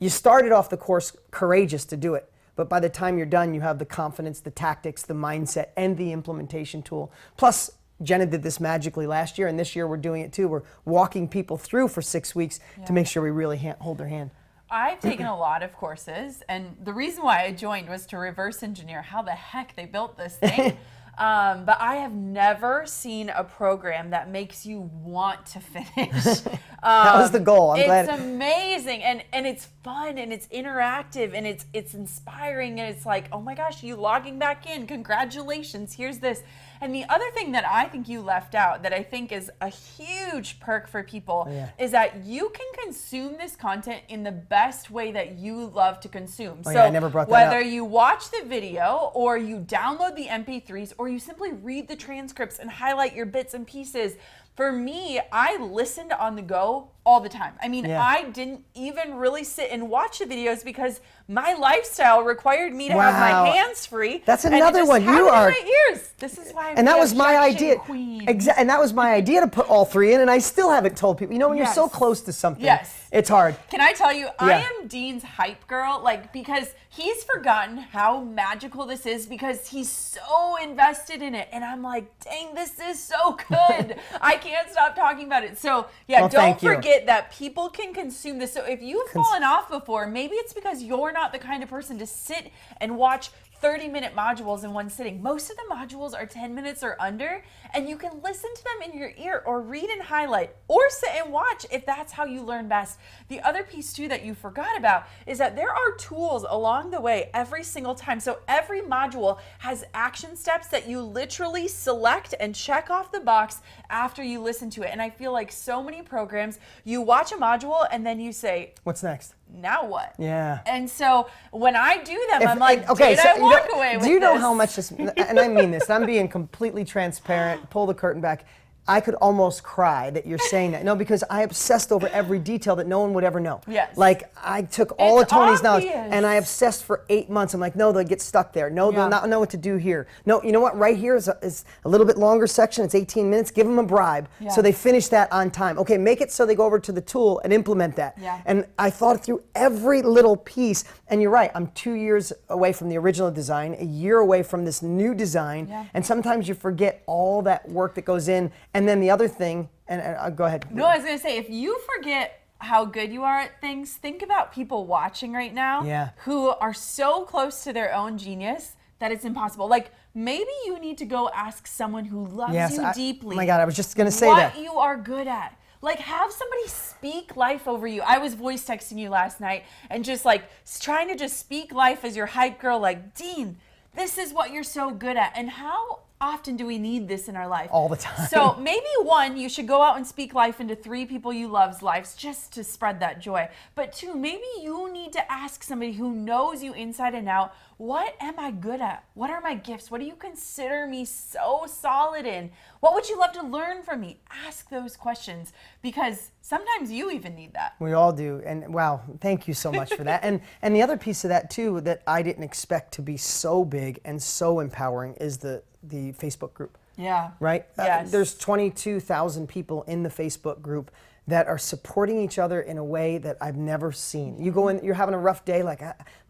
you started off the course courageous to do it. But by the time you're done, you have the confidence, the tactics, the mindset, and the implementation tool. Plus, Jenna did this magically last year, and this year we're doing it too. We're walking people through for 6 weeks to make sure we really hold their hand. I've taken a lot of courses, and the reason why I joined was to reverse engineer how the heck they built this thing. But I have never seen a program that makes you want to finish. That was the goal. I'm glad. It's amazing, and it's fun, and it's interactive, and it's inspiring, and it's like, oh my gosh, you logging back in, congratulations, here's this. And the other thing that I think you left out that I think is a huge perk for people is that you can consume this content in the best way that you love to consume. I never brought that whether up. you watch the video, or you download the MP3s, or you simply read the transcripts and highlight your bits and pieces. For me, I listened on the go all the time. I mean, I didn't even really sit and watch the videos because my lifestyle required me to have my hands free. That's another one. You are in my ears. This is why I'm and that was my idea. Queen. And that was my idea to put all three in, and I still haven't told people. When you're so close to something, it's hard. Can I tell you, I am Dean's hype girl, because he's forgotten how magical this is because he's so invested in it. And I'm like, dang, this is so good. I can't stop talking about it. So don't forget that people can consume this. So if you've fallen off before, maybe it's because you're not the kind of person to sit and watch 30-minute modules in one sitting. Most of the modules are 10 minutes or under, and you can listen to them in your ear or read and highlight or sit and watch if that's how you learn best. The other piece too that you forgot about is that there are tools along the way every single time. So every module has action steps that you literally select and check off the box after you listen to it. And I feel like so many programs, you watch a module and then you say, what's next? Now what? Yeah. And so when I do them, I'm like, did I walk away with this? Do you know how much this, and I mean this, I'm being completely transparent, pull the curtain back. I could almost cry that you're saying that. No, because I obsessed over every detail that no one would ever know. Yes. I took all of Tony's knowledge and I obsessed for 8 months. I'm like, no, they'll get stuck there. No, they'll not know what to do here. No, you know what? Right here is a little bit longer section. It's 18 minutes. Give them a bribe so they finish that on time. Okay, make it so they go over to the tool and implement that. Yeah. And I thought through every little piece. And you're right, I'm 2 years away from the original design, a year away from this new design. Yeah. And sometimes you forget all that work that goes in. And then the other thing, and go ahead. No, I was going to say, if you forget how good you are at things, think about people watching right now who are so close to their own genius that it's impossible. Maybe you need to go ask someone who loves you deeply. Oh my God, I was just going to say that. What you are good at. Like, have somebody speak life over you. I was voice texting you last night and just like trying to just speak life as your hype girl, like, Dean, this is what you're so good at. And how often do we need this in our life? All the time. So maybe one, you should go out and speak life into 3 people you love's lives just to spread that joy. But 2, maybe you need to ask somebody who knows you inside and out, what am I good at? What are my gifts? What do you consider me so solid in? What would you love to learn from me? Ask those questions, because sometimes you even need that. We all do. And wow, thank you so much for that. And the other piece of that too that I didn't expect to be so big and so empowering is the Facebook group. Yeah. Right? Yes. There's 22,000 people in the Facebook group that are supporting each other in a way that I've never seen. You go in, you're having a rough day, like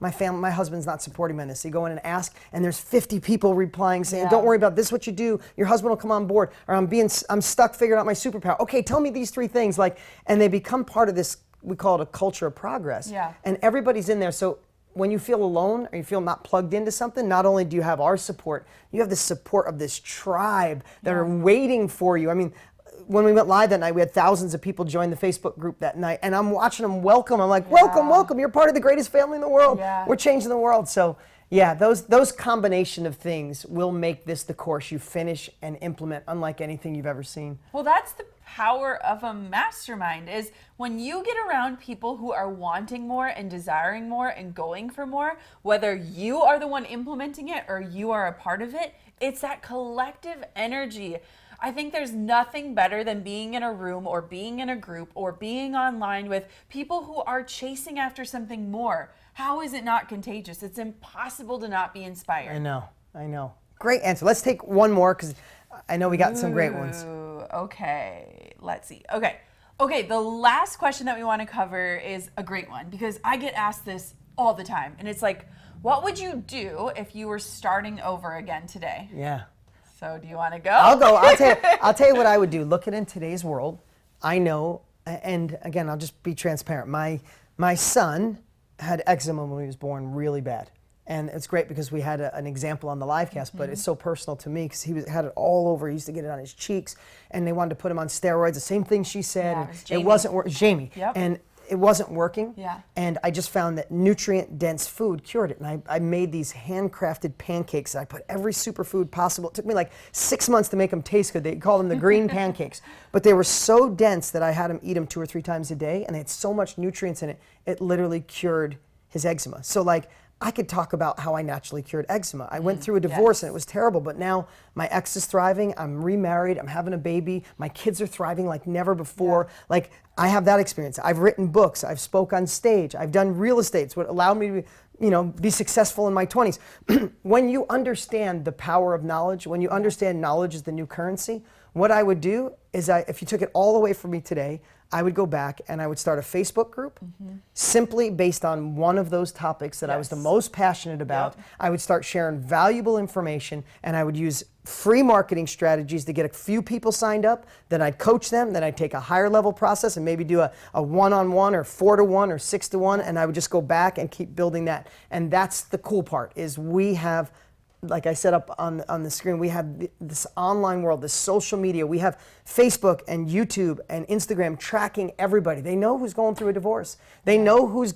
my husband's not supporting me in this. So you go in and ask, and there's 50 people replying saying, don't worry about this, what you do, your husband will come on board, or I'm stuck figuring out my superpower. Okay, tell me these 3 things, and they become part of this, we call it a culture of progress. Yeah. And everybody's in there. So when you feel alone or you feel not plugged into something, not only do you have our support, you have the support of this tribe that are waiting for you. I mean, when we went live that night, we had thousands of people join the Facebook group that night, and I'm watching them welcome. I'm like, welcome, welcome. You're part of the greatest family in the world. Yeah. We're changing the world. So yeah, those combination of things will make this the course you finish and implement unlike anything you've ever seen. Well, that's the power of a mastermind, is when you get around people who are wanting more and desiring more and going for more, whether you are the one implementing it or you are a part of it, it's that collective energy. I think there's nothing better than being in a room or being in a group or being online with people who are chasing after something more. How is it not contagious? It's impossible to not be inspired. I know. Great answer. Let's take one more because I know we got some great ones. Okay, let's see. Okay, the last question that we want to cover is a great one because I get asked this all the time. And it's like, what would you do if you were starting over again today? Yeah. So do you want to go? I'll go. I'll tell you what I would do. Looking in today's world, I know, and again, I'll just be transparent. My son had eczema when he was born, really bad. And it's great because we had an example on the live cast, but it's so personal to me because had it all over. He used to get it on his cheeks, and they wanted to put him on steroids. The same thing she said. Yeah, and it was Jamie. It wasn't Jamie. Yep. And it wasn't working. Yeah. And I just found that nutrient-dense food cured it. And I made these handcrafted pancakes. And I put every superfood possible. It took me like 6 months to make them taste good. They called them the green pancakes. But they were so dense that I had him eat them 2 or 3 times a day. And they had so much nutrients in it, it literally cured his eczema. So like, I could talk about how I naturally cured eczema. I went through a divorce and it was terrible, but now my ex is thriving, I'm remarried, I'm having a baby, my kids are thriving like never before. Yeah. Like, I have that experience. I've written books, I've spoke on stage, I've done real estate. It's what allowed me to be successful in my 20s. When you understand the power of knowledge, when you understand knowledge is the new currency, what I would do is if you took it all away from me today, I would go back and I would start a Facebook group simply based on one of those topics that I was the most passionate about. Yep. I would start sharing valuable information and I would use free marketing strategies to get a few people signed up. Then I'd coach them. Then I'd take a higher level process and maybe do a one-on-one or 4-to-1 or 6-to-1. And I would just go back and keep building that. And that's the cool part is we have, like I said up on the screen, we have this online world, this social media. We have Facebook and YouTube and Instagram tracking everybody. They know who's going through a divorce. They know who's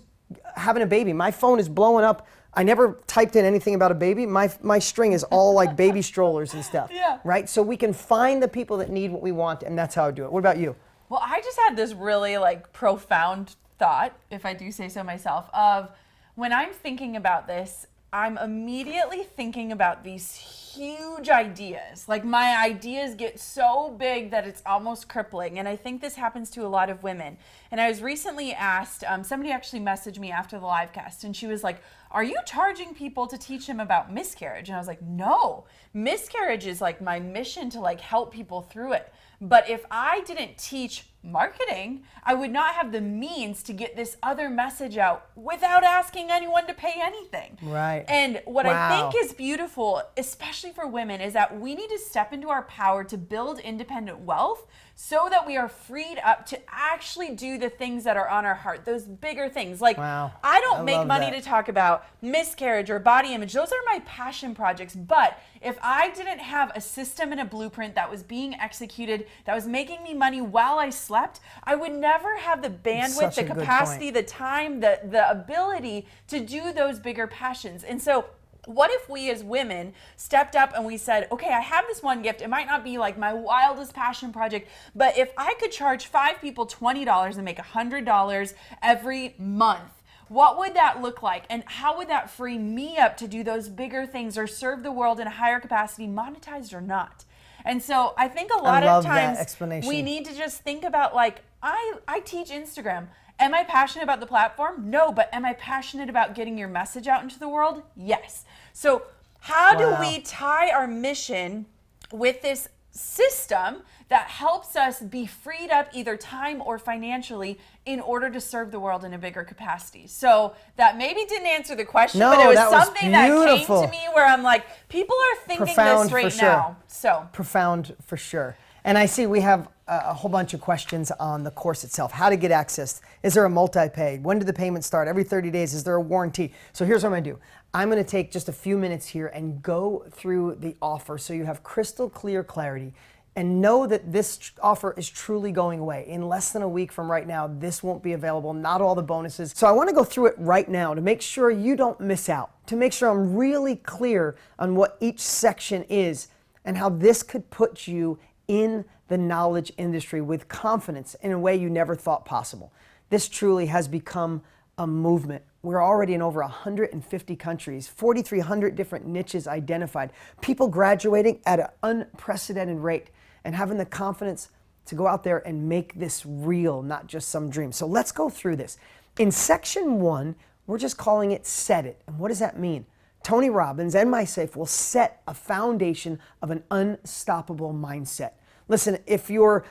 having a baby. My phone is blowing up. I never typed in anything about a baby. My string is all like baby strollers and stuff. Yeah. Right? So we can find the people that need what we want, and that's how I do it. What about you? Well, I just had this really like profound thought, if I do say so myself, of when I'm thinking about this, I'm immediately thinking about these huge ideas. Like my ideas get so big that it's almost crippling. And I think this happens to a lot of women. And I was recently asked, somebody actually messaged me after the live cast and she was like, are you charging people to teach them about miscarriage? And I was like, no, miscarriage is like my mission to like help people through it. But if I didn't teach marketing, I would not have the means to get this other message out without asking anyone to pay anything. Right. And what I think is beautiful, especially for women, is that we need to step into our power to build independent wealth so that we are freed up to actually do the things that are on our heart, those bigger things. Like, I don't make money to talk about miscarriage or body image. Those are my passion projects. But if I didn't have a system and a blueprint that was being executed, that was making me money while I slept, I would never have the bandwidth, Such a the good capacity, point. the time, the ability to do those bigger passions. And so what if we as women stepped up and we said, okay, I have this one gift. It might not be like my wildest passion project, but if I could charge 5 people $20 and make $100 every month, what would that look like? And how would that free me up to do those bigger things or serve the world in a higher capacity, monetized or not? And so I think a lot of times we need to just think about, like, I teach Instagram. Am I passionate about the platform? No, but am I passionate about getting your message out into the world? Yes. So how do we tie our mission with this system that helps us be freed up either time or financially in order to serve the world in a bigger capacity? So that maybe didn't answer the question, but it was something that came to me where I'm like, people are thinking this right now. So profound for sure. And I see we have a whole bunch of questions on the course itself. How to get access. Is there a multi-pay? When do the payments start? Every 30 days? Is there a warranty? So here's what I'm going to do. I'm going to take just a few minutes here and go through the offer so you have crystal clear clarity and know that this offer is truly going away. In less than a week from right now, this won't be available, not all the bonuses. So I want to go through it right now to make sure you don't miss out, to make sure I'm really clear on what each section is and how this could put you in the knowledge industry with confidence in a way you never thought possible. This truly has become a movement. We're already in over 150 countries, 4,300 different niches identified, people graduating at an unprecedented rate and having the confidence to go out there and make this real, not just some dream. So let's go through this. In section 1, we're just calling it Set It. And what does that mean? Tony Robbins and myself will set a foundation of an unstoppable mindset. Listen, if you're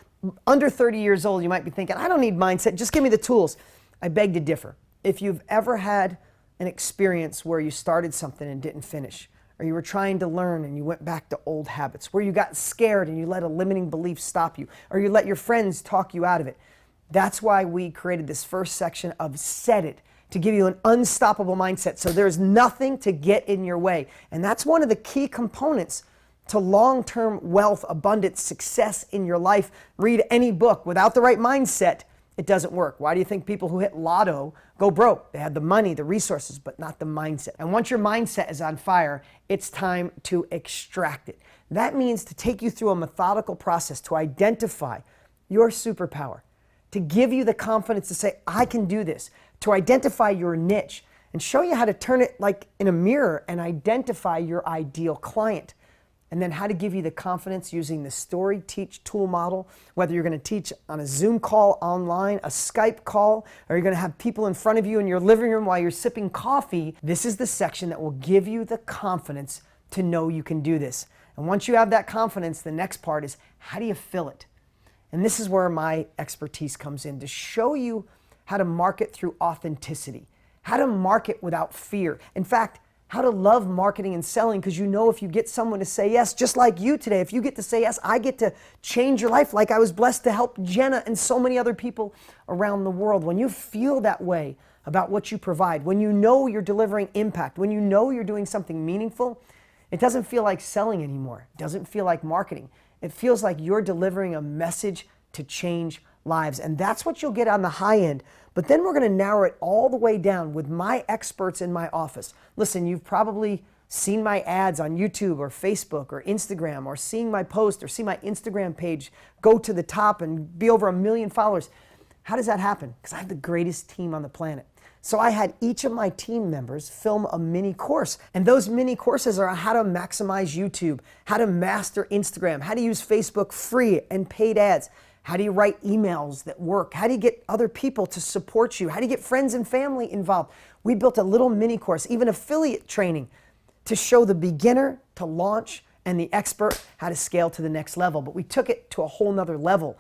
under 30 years old, you might be thinking, I don't need mindset, just give me the tools. I beg to differ. If you've ever had an experience where you started something and didn't finish, or you were trying to learn and you went back to old habits, where you got scared and you let a limiting belief stop you, or you let your friends talk you out of it, that's why we created this first section of Set It, to give you an unstoppable mindset. So there's nothing to get in your way. And that's one of the key components to long-term wealth, abundance, success in your life. Read any book. Without the right mindset, it doesn't work. Why do you think people who hit lotto go broke? They had the money, the resources, but not the mindset. And once your mindset is on fire, it's time to extract it. That means to take you through a methodical process to identify your superpower, to give you the confidence to say, I can do this, to identify your niche and show you how to turn it like in a mirror and identify your ideal client. And then how to give you the confidence using the story teach tool model, whether you're going to teach on a Zoom call online, a Skype call, or you're going to have people in front of you in your living room while you're sipping coffee. This is the section that will give you the confidence to know you can do this. And once you have that confidence, the next part is how do you fill it? And this is where my expertise comes in, to show you how to market through authenticity, how to market without fear. In fact, how to love marketing and selling, because you know if you get someone to say yes, just like you today, if you get to say yes, I get to change your life like I was blessed to help Jenna and so many other people around the world. When you feel that way about what you provide, when you know you're delivering impact, when you know you're doing something meaningful, it doesn't feel like selling anymore. It doesn't feel like marketing. It feels like you're delivering a message to change lives. And that's what you'll get on the high end. But then we're going to narrow it all the way down with my experts in my office. Listen, you've probably seen my ads on YouTube or Facebook or Instagram, or seeing my post or see my Instagram page go to the top and be over 1 million followers. How does that happen? Because I have the greatest team on the planet. So I had each of my team members film a mini course. And those mini courses are how to maximize YouTube, how to master Instagram, how to use Facebook free and paid ads. How do you write emails that work? How do you get other people to support you? How do you get friends and family involved? We built a little mini course, even affiliate training, to show the beginner to launch and the expert how to scale to the next level. But we took it to a whole nother level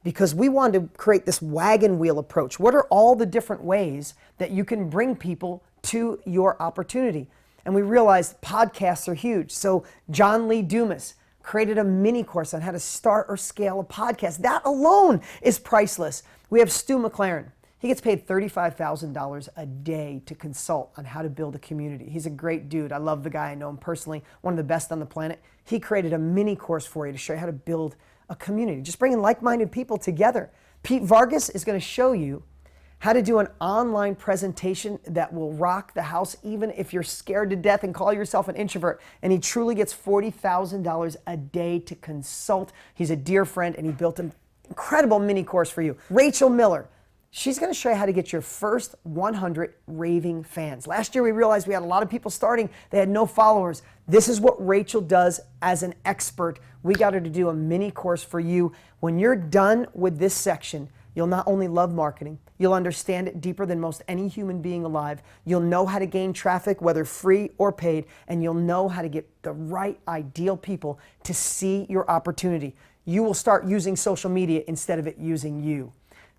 because we wanted to create this wagon wheel approach. What are all the different ways that you can bring people to your opportunity? And we realized podcasts are huge. So John Lee Dumas created a mini course on how to start or scale a podcast. That alone is priceless. We have Stu McLaren. He gets paid $35,000 a day to consult on how to build a community. He's a great dude. I love the guy. I know him personally, one of the best on the planet. He created a mini course for you to show you how to build a community, just bringing like-minded people together. Pete Vargas is going to show you how to do an online presentation that will rock the house even if you're scared to death and call yourself an introvert. And he truly gets $40,000 a day to consult. He's a dear friend and he built an incredible mini course for you. Rachel Miller, she's going to show you how to get your first 100 raving fans. Last year we realized we had a lot of people starting, they had no followers. This is what Rachel does as an expert. We got her to do a mini course for you. When you're done with this section, you'll not only love marketing, you'll understand it deeper than most any human being alive. You'll know how to gain traffic, whether free or paid, and you'll know how to get the right ideal people to see your opportunity. You will start using social media instead of it using you.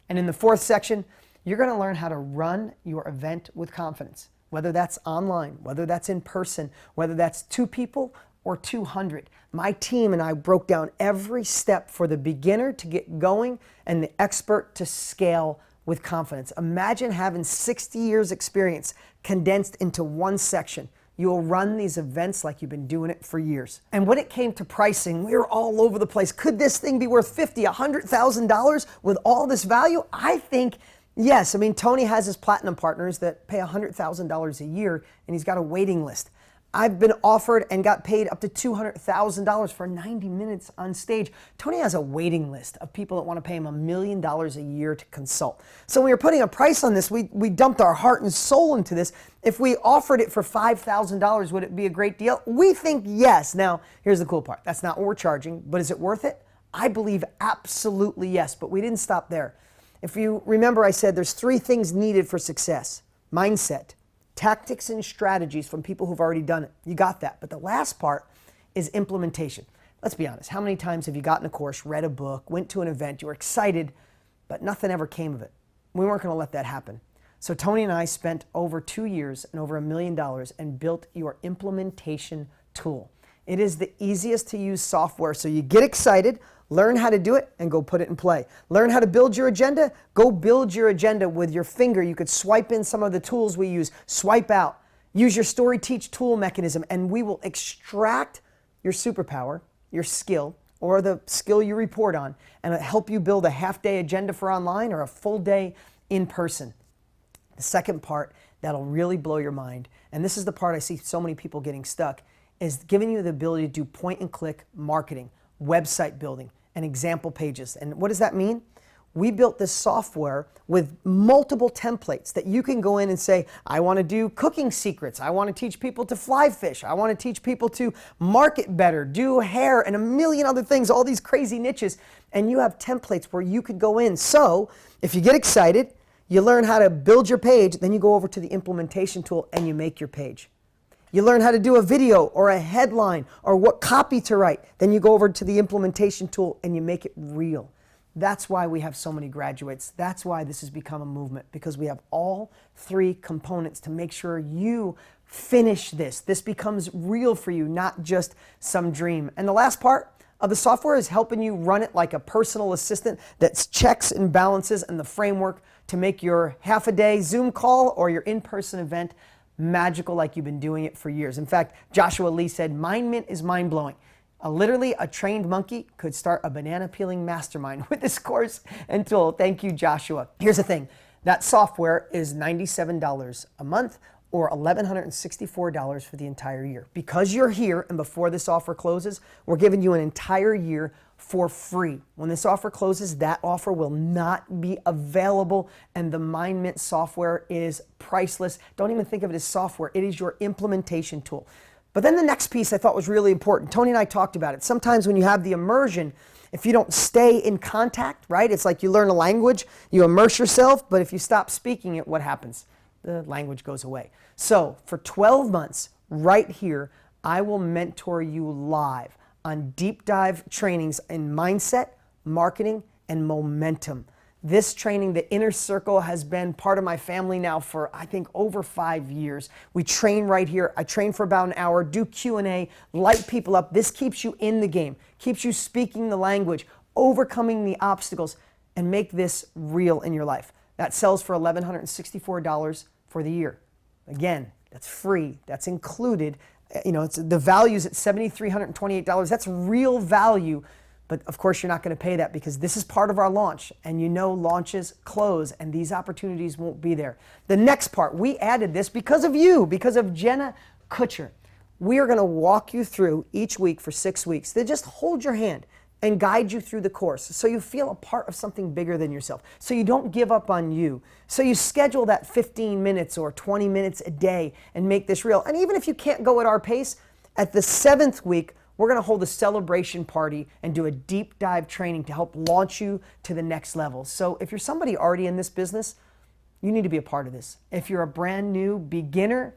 And in the fourth section, you're going to learn how to run your event with confidence, whether that's online, whether that's in person, whether that's 2 people or 200. My team and I broke down every step for the beginner to get going and the expert to scale with confidence. Imagine having 60 years experience condensed into one section. You will run these events like you've been doing it for years. And when it came to pricing, we were all over the place. Could this thing be worth $50,000, $100,000 with all this value? I think yes. I mean, Tony has his platinum partners that pay $100,000 a year and he's got a waiting list. I've been offered and got paid up to $200,000 for 90 minutes on stage. Tony has a waiting list of people that want to pay him $1 million a year to consult. So when we were putting a price on this, we dumped our heart and soul into this. If we offered it for $5,000, would it be a great deal? We think yes. Now, here's the cool part. That's not what we're charging, but is it worth it? I believe absolutely yes, but we didn't stop there. If you remember, I said there's 3 things needed for success: mindset, tactics and strategies from people who've already done it. You got that. But the last part is implementation. Let's be honest. How many times have you gotten a course, read a book, went to an event, you were excited, but nothing ever came of it? We weren't going to let that happen. So Tony and I spent over 2 years and over $1 million and built your implementation tool. It is the easiest to use software. So you get excited, learn how to do it, and go put it in play. Learn how to build your agenda, go build your agenda with your finger. You could swipe in some of the tools we use, swipe out. Use your story teach tool mechanism, and we will extract your superpower, your skill, or the skill you report on, and it'll help you build a half-day agenda for online or a full day in person. The second part that'll really blow your mind, and this is the part I see so many people getting stuck, is giving you the ability to do point-and-click marketing, website building, and example pages. And what does that mean? We built this software with multiple templates that you can go in and say, I want to do cooking secrets. I want to teach people to fly fish. I want to teach people to market better, do hair, and a million other things, all these crazy niches. And you have templates where you could go in. So if you get excited, you learn how to build your page, then you go over to the implementation tool and you make your page. You learn how to do a video or a headline or what copy to write. Then you go over to the implementation tool and you make it real. That's why we have so many graduates. That's why this has become a movement, because we have all 3 components to make sure you finish this. This becomes real for you, not just some dream. And the last part of the software is helping you run it like a personal assistant that's checks and balances and the framework to make your half-a-day Zoom call or your in-person event magical like you've been doing it for years. In fact, Joshua Lee said, Mind Mint is mind-blowing. Literally, a trained monkey could start a banana peeling mastermind with this course and tool. Thank you, Joshua. Here's the thing. That software is $97 a month or $1,164 for the entire year. Because you're here and before this offer closes, we're giving you an entire year for free. When this offer closes, that offer will not be available, and the Mind Mint software is priceless. Don't even think of it as software. It is your implementation tool. But then the next piece I thought was really important. Tony and I talked about it. Sometimes when you have the immersion, if you don't stay in contact, right? It's like you learn a language, you immerse yourself, but if you stop speaking it, what happens? The language goes away. So for 12 months, right here, I will mentor you live on deep dive trainings in mindset, marketing, and momentum. This training, the Inner Circle, has been part of my family now for, I think, over 5 years. We train right here. I train for about an hour, do Q&A, light people up. This keeps you in the game, keeps you speaking the language, overcoming the obstacles, and make this real in your life. That sells for $1,164 for the year. Again, that's free. That's included. You know, the value is at $7,328. That's real value But of course, you're not going to pay that because this is part of our launch. And you know launches close and these opportunities won't be there. The next part, we added this because of you, because of Jenna Kutcher. We are going to walk you through each week for 6 weeks. They just hold your hand and guide you through the course so you feel a part of something bigger than yourself, so you don't give up on you, so you schedule that 15 minutes or 20 minutes a day and make this real. And even if you can't go at our pace, at the 7th week, we're going to hold a celebration party and do a deep dive training to help launch you to the next level. So if you're somebody already in this business, you need to be a part of this. If you're a brand new beginner,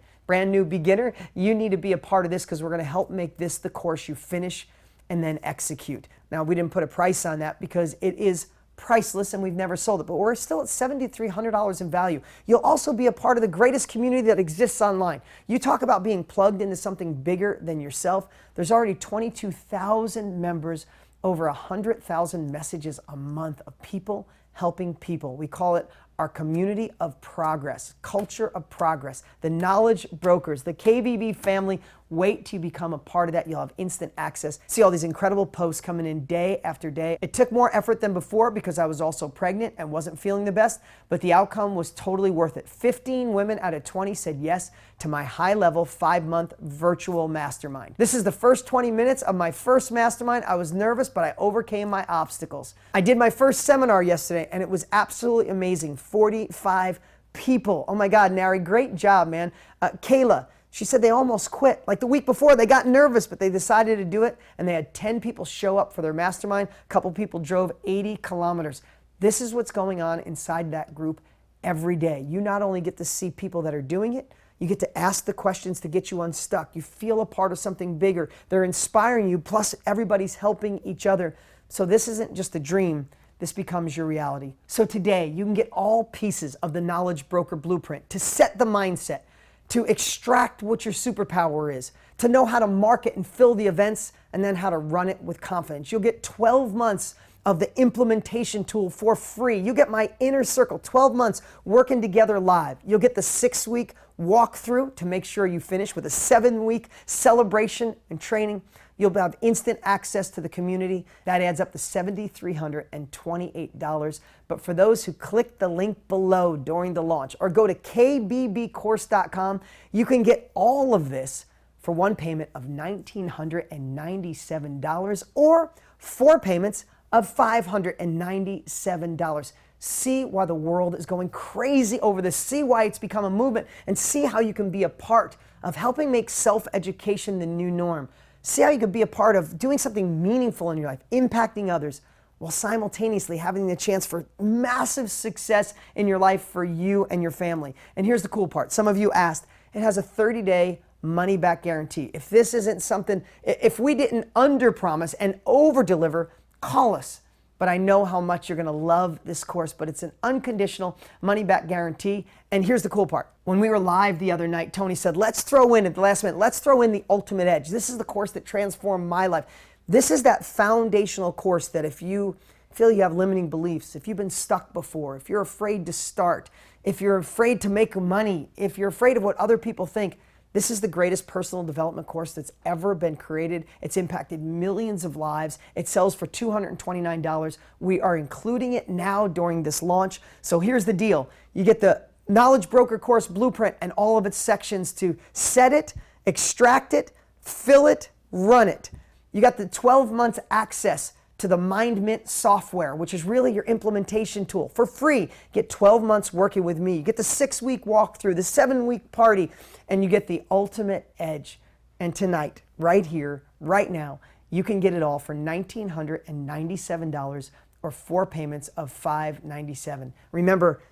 you need to be a part of this because we're going to help make this the course you finish and then execute. Now, we didn't put a price on that because it is priceless and we've never sold it, but we're still at $7,300 in value. You'll also be a part of the greatest community that exists online. You talk about being plugged into something bigger than yourself. There's already 22,000 members, over 100,000 messages a month of people helping people. We call it our community of progress, culture of progress, the knowledge brokers, the KBB family. Wait till you become a part of that. You'll have instant access. See all these incredible posts coming in day after day. It took more effort than before because I was also pregnant and wasn't feeling the best, but the outcome was totally worth it. 15 women out of 20 said yes to my high-level 5-month virtual mastermind. This is the first 20 minutes of my first mastermind. I was nervous, but I overcame my obstacles. I did my first seminar yesterday, and it was absolutely amazing. 45 people. Oh my God, Nary, great job, man. Kayla, she said they almost quit. Like the week before, they got nervous, but they decided to do it, and they had 10 people show up for their mastermind. A couple people drove 80 kilometers. This is what's going on inside that group every day. You not only get to see people that are doing it, you get to ask the questions to get you unstuck. You feel a part of something bigger. They're inspiring you, plus everybody's helping each other. So this isn't just a dream. This becomes your reality. So today, you can get all pieces of the Knowledge Broker Blueprint to set the mindset, to extract what your superpower is, to know how to market and fill the events, and then how to run it with confidence. You'll get 12 months of the implementation tool for free. You get my inner circle, 12 months working together live. You'll get the 6-week walkthrough to make sure you finish with a 7-week celebration and training. You'll have instant access to the community. That adds up to $7,328. But for those who click the link below during the launch or go to kbbcourse.com, you can get all of this for one payment of $1,997 or 4 payments of $597. See why the world is going crazy over this. See why it's become a movement, and see how you can be a part of helping make self-education the new norm. See how you could be a part of doing something meaningful in your life, impacting others, while simultaneously having the chance for massive success in your life for you and your family. And here's the cool part. Some of you asked, it has a 30-day money-back guarantee. If this isn't something, if we didn't under-promise and over-deliver, call us. But I know how much you're going to love this course, but it's an unconditional money-back guarantee. And here's the cool part. When we were live the other night, Tony said, let's throw in at the last minute, let's throw in the ultimate edge. This is the course that transformed my life. This is that foundational course that if you feel you have limiting beliefs, if you've been stuck before, if you're afraid to start, if you're afraid to make money, if you're afraid of what other people think, this is the greatest personal development course that's ever been created. It's impacted millions of lives. It sells for $229. We are including it now during this launch. So here's the deal. You get the Knowledge Broker Course Blueprint and all of its sections to set it, extract it, fill it, run it. You got the 12 months access to the MindMint software, which is really your implementation tool. For free, get 12 months working with me. You get the 6-week walkthrough, the 7-week party, and you get the ultimate edge. And tonight, right here, right now, you can get it all for $1,997 or 4 payments of $597. Remember,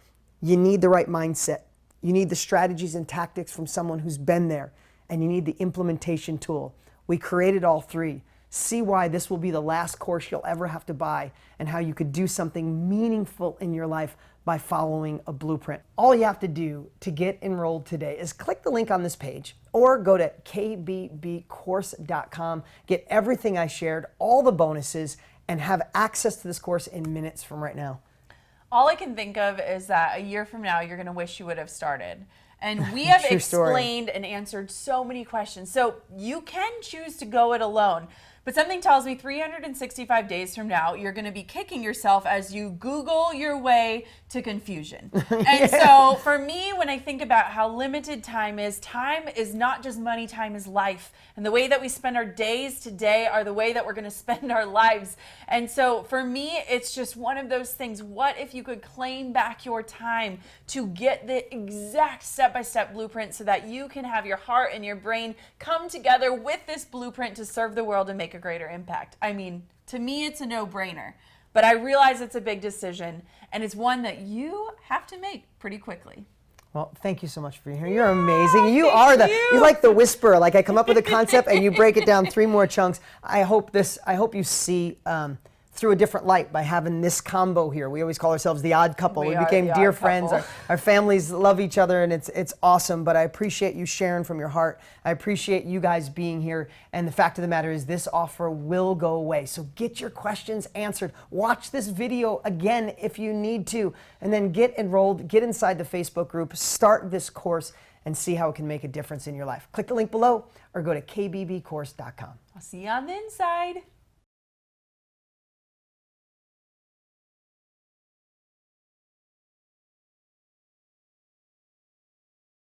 you need the right mindset. You need the strategies and tactics from someone who's been there, and you need the implementation tool. We created all 3. See why this will be the last course you'll ever have to buy, and how you could do something meaningful in your life by following a blueprint. All you have to do to get enrolled today is click the link on this page or go to kbbcourse.com, get everything I shared, all the bonuses, and have access to this course in minutes from right now. All I can think of is that a year from now, you're going to wish you would have started. And we have explained and answered so many questions. So you can choose to go it alone. But something tells me 365 days from now, you're going to be kicking yourself as you Google your way to confusion. And so for me, when I think about how limited time is not just money, time is life. And the way that we spend our days today are the way that we're going to spend our lives. And so for me, it's just one of those things. What if you could claim back your time to get the exact step-by-step blueprint so that you can have your heart and your brain come together with this blueprint to serve the world and make a greater impact? I mean, to me, it's a no-brainer. But I realize it's a big decision, and it's one that you have to make pretty quickly. Well, thank you so much for being here. You're amazing. You're like the whisperer. Like I come up with a concept and you break it down 3 more chunks. I hope you see through a different light by having this combo here. We always call ourselves the odd couple. We became dear friends. Our families love each other, and it's awesome. But I appreciate you sharing from your heart. I appreciate you guys being here. And the fact of the matter is this offer will go away. So get your questions answered. Watch this video again if you need to. And then get enrolled, get inside the Facebook group, start this course, and see how it can make a difference in your life. Click the link below or go to kbbcourse.com. I'll see you on the inside.